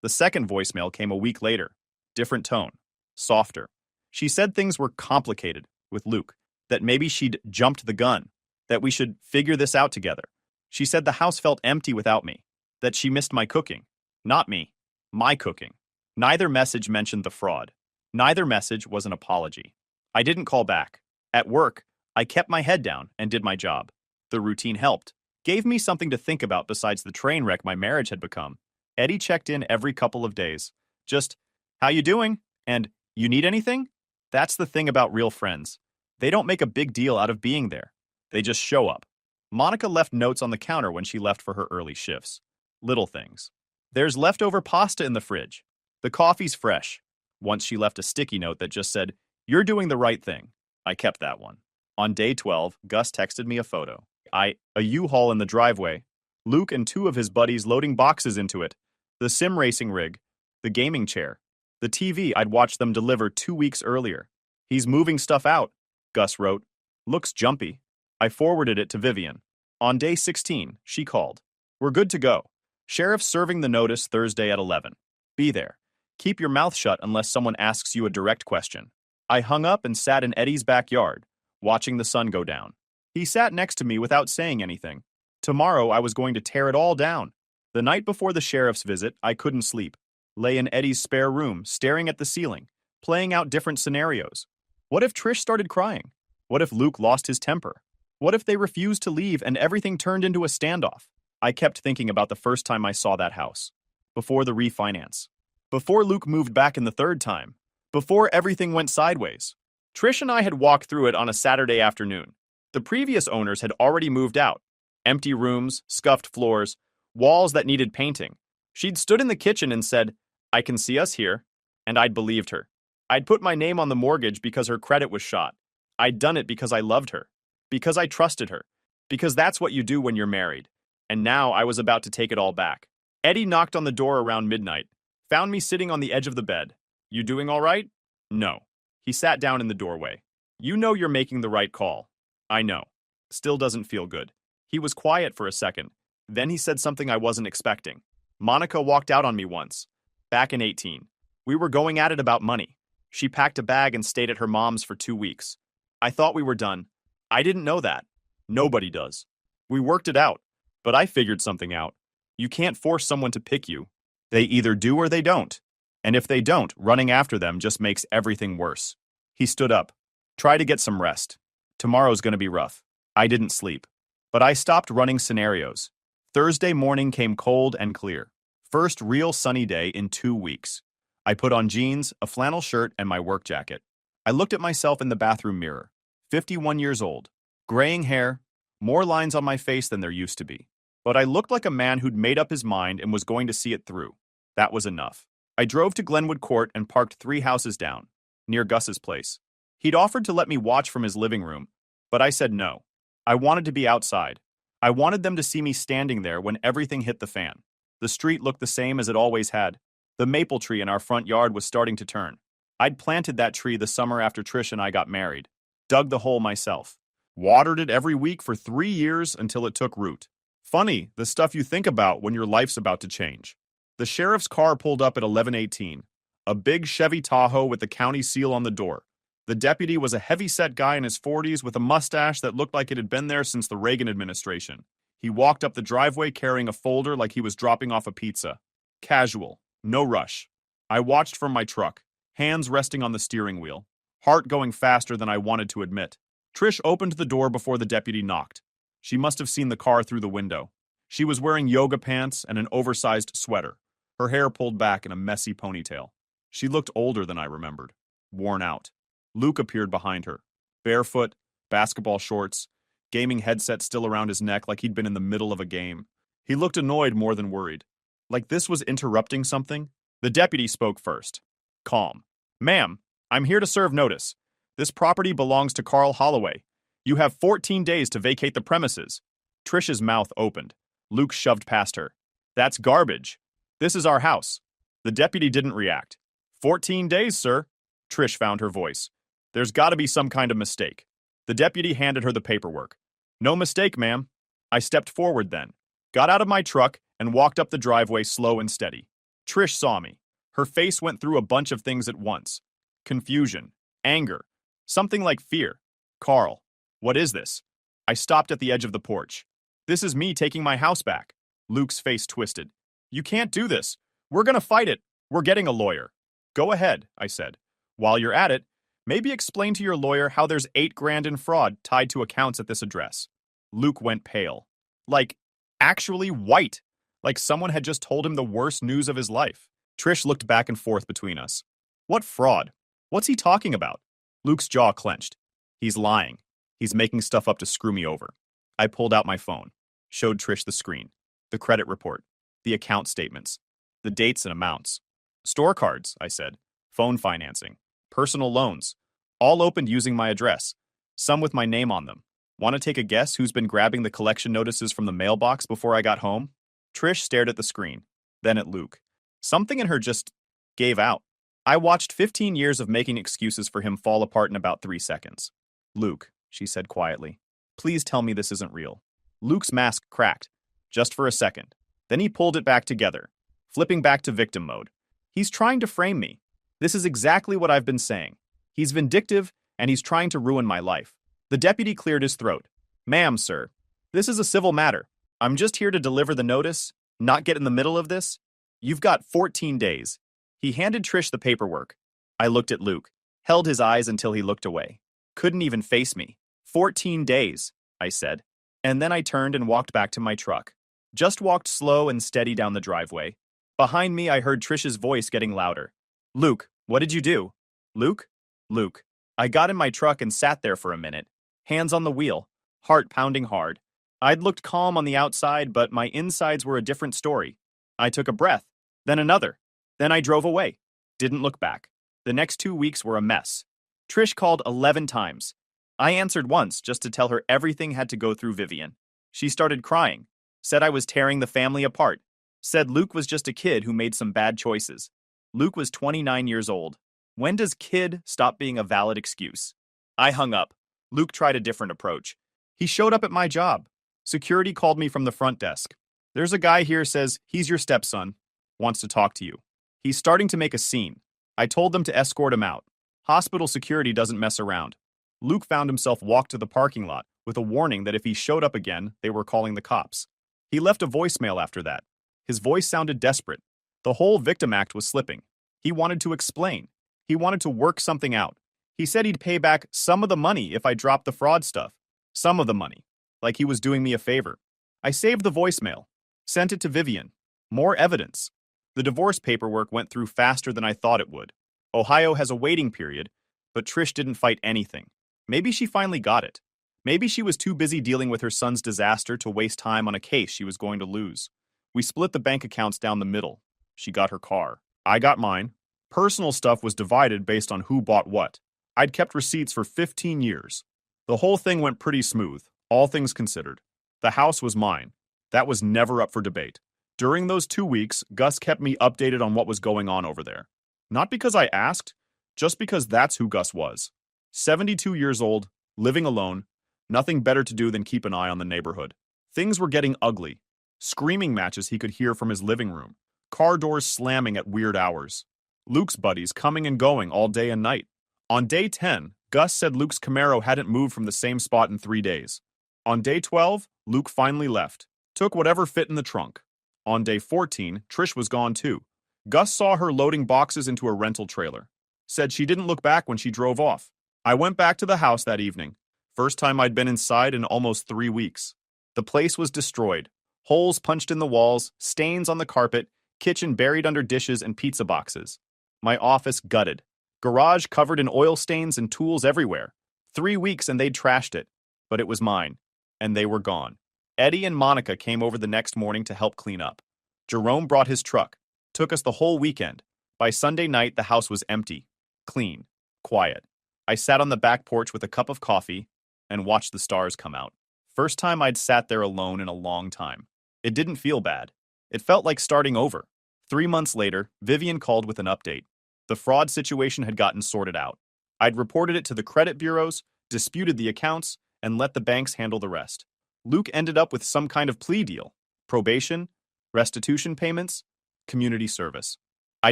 The second voicemail came a week later. Different tone, softer. She said things were complicated with Luke, that maybe she'd jumped the gun, that we should figure this out together. She said the house felt empty without me, that she missed my cooking. Not me, my cooking. Neither message mentioned the fraud. Neither message was an apology. I didn't call back. At work, I kept my head down and did my job. The routine helped, gave me something to think about besides the train wreck my marriage had become. Eddie checked in every couple of days. Just, "How you doing?" And, "You need anything?" That's the thing about real friends. They don't make a big deal out of being there. They just show up. Monica left notes on the counter when she left for her early shifts. Little things. "There's leftover pasta in the fridge. The coffee's fresh." Once she left a sticky note that just said, "You're doing the right thing." I kept that one. On day 12, Gus texted me a photo. A U-Haul in the driveway. Luke and 2 of his buddies loading boxes into it. The sim racing rig. The gaming chair. The TV I'd watched them deliver 2 weeks earlier. "He's moving stuff out," Gus wrote. "Looks jumpy." I forwarded it to Vivian. On day 16, she called. "We're good to go. Sheriff's serving the notice Thursday at 11. Be there. Keep your mouth shut unless someone asks you a direct question." I hung up and sat in Eddie's backyard, watching the sun go down. He sat next to me without saying anything. Tomorrow I was going to tear it all down. The night before the sheriff's visit, I couldn't sleep. Lay in Eddie's spare room, staring at the ceiling, playing out different scenarios. What if Trish started crying? What if Luke lost his temper? What if they refused to leave and everything turned into a standoff? I kept thinking about the first time I saw that house. Before the refinance. Before Luke moved back in the third time. Before everything went sideways. Trish and I had walked through it on a Saturday afternoon. The previous owners had already moved out. Empty rooms, scuffed floors, walls that needed painting. She'd stood in the kitchen and said, "I can see us here," and I'd believed her. I'd put my name on the mortgage because her credit was shot. I'd done it because I loved her. Because I trusted her. Because that's what you do when you're married. And now I was about to take it all back. Eddie knocked on the door around midnight, found me sitting on the edge of the bed. "You doing all right?" "No." He sat down in the doorway. "You know you're making the right call." "I know." "Still doesn't feel good." He was quiet for a second. Then he said something I wasn't expecting. "Monica walked out on me once. Back in 18. We were going at it about money. She packed a bag and stayed at her mom's for 2 weeks. I thought we were done. I didn't know that. Nobody does. We worked it out. But I figured something out. You can't force someone to pick you. They either do or they don't. And if they don't, running after them just makes everything worse." He stood up. "Try to get some rest. Tomorrow's going to be rough." I didn't sleep. But I stopped running scenarios. Thursday morning came cold and clear. First real sunny day in 2 weeks. I put on jeans, a flannel shirt, and my work jacket. I looked at myself in the bathroom mirror. 51 years old. Graying hair. More lines on my face than there used to be. But I looked like a man who'd made up his mind and was going to see it through. That was enough. I drove to Glenwood Court and parked 3 houses down, near Gus's place. He'd offered to let me watch from his living room, but I said no. I wanted to be outside. I wanted them to see me standing there when everything hit the fan. The street looked the same as it always had. The maple tree in our front yard was starting to turn. I'd planted that tree the summer after Trish and I got married. Dug the hole myself. Watered it every week for 3 years until it took root. Funny, the stuff you think about when your life's about to change. The sheriff's car pulled up at 11:18. A big Chevy Tahoe with the county seal on the door. The deputy was a heavy-set guy in his 40s with a mustache that looked like it had been there since the Reagan administration. He walked up the driveway carrying a folder like he was dropping off a pizza. Casual. No rush. I watched from my truck, hands resting on the steering wheel, heart going faster than I wanted to admit. Trish opened the door before the deputy knocked. She must have seen the car through the window. She was wearing yoga pants and an oversized sweater, her hair pulled back in a messy ponytail. She looked older than I remembered, worn out. Luke appeared behind her, barefoot, basketball shorts, gaming headset still around his neck like he'd been in the middle of a game. He looked annoyed more than worried. Like this was interrupting something? The deputy spoke first. Calm. "Ma'am, I'm here to serve notice. This property belongs to Carl Holloway. You have 14 days to vacate the premises." Trish's mouth opened. Luke shoved past her. "That's garbage. This is our house." The deputy didn't react. 14 days, sir." Trish found her voice. "There's got to be some kind of mistake." The deputy handed her the paperwork. "No mistake, ma'am." I stepped forward then, got out of my truck, and walked up the driveway slow and steady. Trish saw me. Her face went through a bunch of things at once. Confusion, anger, something like fear. "Carl, what is this?" I stopped at the edge of the porch. "This is me taking my house back." Luke's face twisted. "You can't do this. We're gonna fight it. We're getting a lawyer." "Go ahead," I said. "While you're at it, maybe explain to your lawyer how there's $8,000 in fraud tied to accounts at this address." Luke went pale. Like, actually white. Like someone had just told him the worst news of his life. Trish looked back and forth between us. "What fraud? What's he talking about?" Luke's jaw clenched. "He's lying. He's making stuff up to screw me over." I pulled out my phone, showed Trish the screen, the credit report, the account statements, the dates and amounts. "Store cards," I said, "phone financing, personal loans, all opened using my address, some with my name on them. Want to take a guess who's been grabbing the collection notices from the mailbox before I got home?" Trish stared at the screen, then at Luke. Something in her just gave out. I watched 15 years of making excuses for him fall apart in about 3 seconds. "Luke," she said quietly, "please tell me this isn't real." Luke's mask cracked, just for a second. Then he pulled it back together, flipping back to victim mode. "He's trying to frame me. This is exactly what I've been saying. He's vindictive, and he's trying to ruin my life." The deputy cleared his throat. "Ma'am, sir, this is a civil matter. I'm just here to deliver the notice, not get in the middle of this. You've got 14 days. He handed Trish the paperwork. I looked at Luke, held his eyes until he looked away. Couldn't even face me. 14 days, I said. And then I turned and walked back to my truck. Just walked slow and steady down the driveway. Behind me, I heard Trish's voice getting louder. Luke, what did you do? Luke? Luke. I got in my truck and sat there for a minute, hands on the wheel, heart pounding hard. I'd looked calm on the outside, but my insides were a different story. I took a breath, then another. Then I drove away. Didn't look back. The next 2 weeks were a mess. Trish called 11 times. I answered once just to tell her everything had to go through Vivian. She started crying, said I was tearing the family apart, said Luke was just a kid who made some bad choices. Luke was 29 years old. When does kid stop being a valid excuse? I hung up. Luke tried a different approach. He showed up at my job. Security called me from the front desk. There's a guy here says he's your stepson. Wants to talk to you. He's starting to make a scene. I told them to escort him out. Hospital security doesn't mess around. Luke found himself walked to the parking lot with a warning that if he showed up again, they were calling the cops. He left a voicemail after that. His voice sounded desperate. The whole victim act was slipping. He wanted to explain. He wanted to work something out. He said he'd pay back some of the money if I dropped the fraud stuff. Some of the money. Like he was doing me a favor. I saved the voicemail. Sent it to Vivian. More evidence. The divorce paperwork went through faster than I thought it would. Ohio has a waiting period, but Trish didn't fight anything. Maybe she finally got it. Maybe she was too busy dealing with her son's disaster to waste time on a case she was going to lose. We split the bank accounts down the middle. She got her car. I got mine. Personal stuff was divided based on who bought what. I'd kept receipts for 15 years. The whole thing went pretty smooth, all things considered. The house was mine. That was never up for debate. During those 2 weeks, Gus kept me updated on what was going on over there. Not because I asked, just because that's who Gus was. 72 years old, living alone, nothing better to do than keep an eye on the neighborhood. Things were getting ugly. Screaming matches he could hear from his living room. Car doors slamming at weird hours. Luke's buddies coming and going all day and night. On day 10, Gus said Luke's Camaro hadn't moved from the same spot in 3 days. On day 12, Luke finally left. Took whatever fit in the trunk. On day 14, Trish was gone too. Gus saw her loading boxes into a rental trailer. Said she didn't look back when she drove off. I went back to the house that evening. First time I'd been inside in almost 3 weeks. The place was destroyed. Holes punched in the walls, stains on the carpet, kitchen buried under dishes and pizza boxes. My office gutted. Garage covered in oil stains and tools everywhere. 3 weeks and they'd trashed it. But it was mine. And they were gone. Eddie and Monica came over the next morning to help clean up. Jerome brought his truck. Took us the whole weekend. By Sunday night, the house was empty. Clean. Quiet. I sat on the back porch with a cup of coffee and watched the stars come out. First time I'd sat there alone in a long time. It didn't feel bad. It felt like starting over. 3 months later, Vivian called with an update. The fraud situation had gotten sorted out. I'd reported it to the credit bureaus, disputed the accounts, and let the banks handle the rest. Luke ended up with some kind of plea deal. Probation, restitution payments, community service. I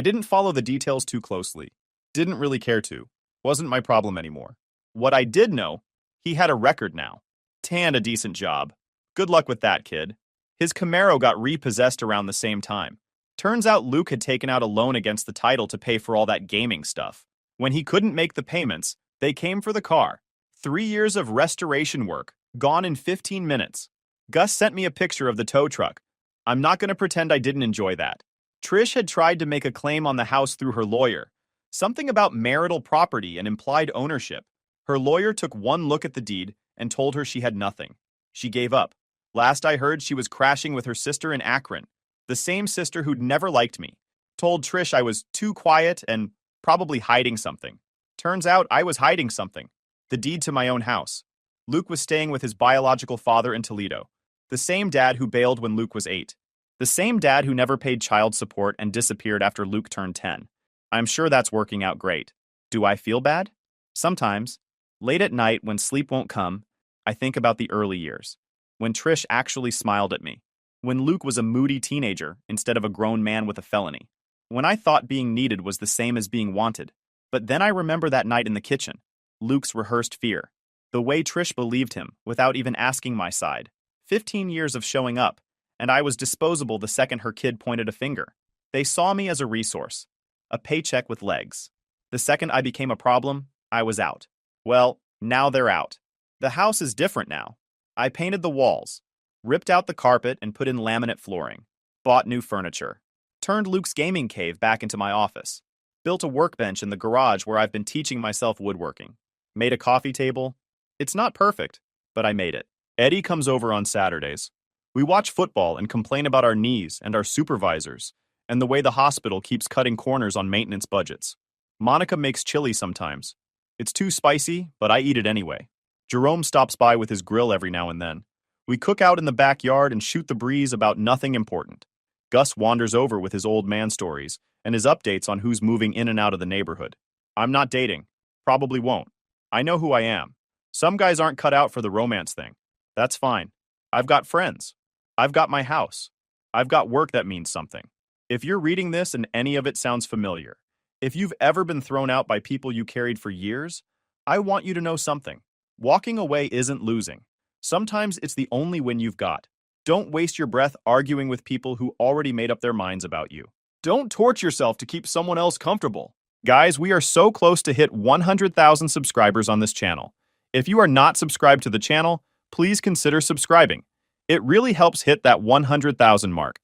didn't follow the details too closely. Didn't really care to. Wasn't my problem anymore. What I did know, he had a record now. And a decent job. Good luck with that, kid. His Camaro got repossessed around the same time. Turns out Luke had taken out a loan against the title to pay for all that gaming stuff. When he couldn't make the payments, they came for the car. 3 years of restoration work, gone in 15 minutes. Gus sent me a picture of the tow truck. I'm not going to pretend I didn't enjoy that. Trish had tried to make a claim on the house through her lawyer. Something about marital property and implied ownership. Her lawyer took one look at the deed and told her she had nothing. She gave up. Last I heard, she was crashing with her sister in Akron. The same sister who'd never liked me. Told Trish I was too quiet and probably hiding something. Turns out I was hiding something. The deed to my own house. Luke was staying with his biological father in Toledo. The same dad who bailed when Luke was 8. The same dad who never paid child support and disappeared after Luke turned 10. I'm sure that's working out great. Do I feel bad? Sometimes. Late at night when sleep won't come, I think about the early years. When Trish actually smiled at me. When Luke was a moody teenager instead of a grown man with a felony. When I thought being needed was the same as being wanted. But then I remember that night in the kitchen. Luke's rehearsed fear. The way Trish believed him without even asking my side. 15 years of showing up, and I was disposable the second her kid pointed a finger. They saw me as a resource. A paycheck with legs. The second I became a problem, I was out. Well, now they're out. The house is different now. I painted the walls. Ripped out the carpet and put in laminate flooring. Bought new furniture. Turned Luke's gaming cave back into my office. Built a workbench in the garage where I've been teaching myself woodworking. Made a coffee table. It's not perfect, but I made it. Eddie comes over on Saturdays. We watch football and complain about our knees and our supervisors and the way the hospital keeps cutting corners on maintenance budgets. Monica makes chili sometimes. It's too spicy, but I eat it anyway. Jerome stops by with his grill every now and then. We cook out in the backyard and shoot the breeze about nothing important. Gus wanders over with his old man stories and his updates on who's moving in and out of the neighborhood. I'm not dating. Probably won't. I know who I am. Some guys aren't cut out for the romance thing. That's fine. I've got friends. I've got my house. I've got work that means something. If you're reading this and any of it sounds familiar, if you've ever been thrown out by people you carried for years, I want you to know something. Walking away isn't losing. Sometimes it's the only win you've got. Don't waste your breath arguing with people who already made up their minds about you. Don't torture yourself to keep someone else comfortable. Guys, we are so close to hit 100,000 subscribers on this channel. If you are not subscribed to the channel, please consider subscribing. It really helps hit that 100,000 mark.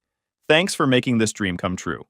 Thanks for making this dream come true.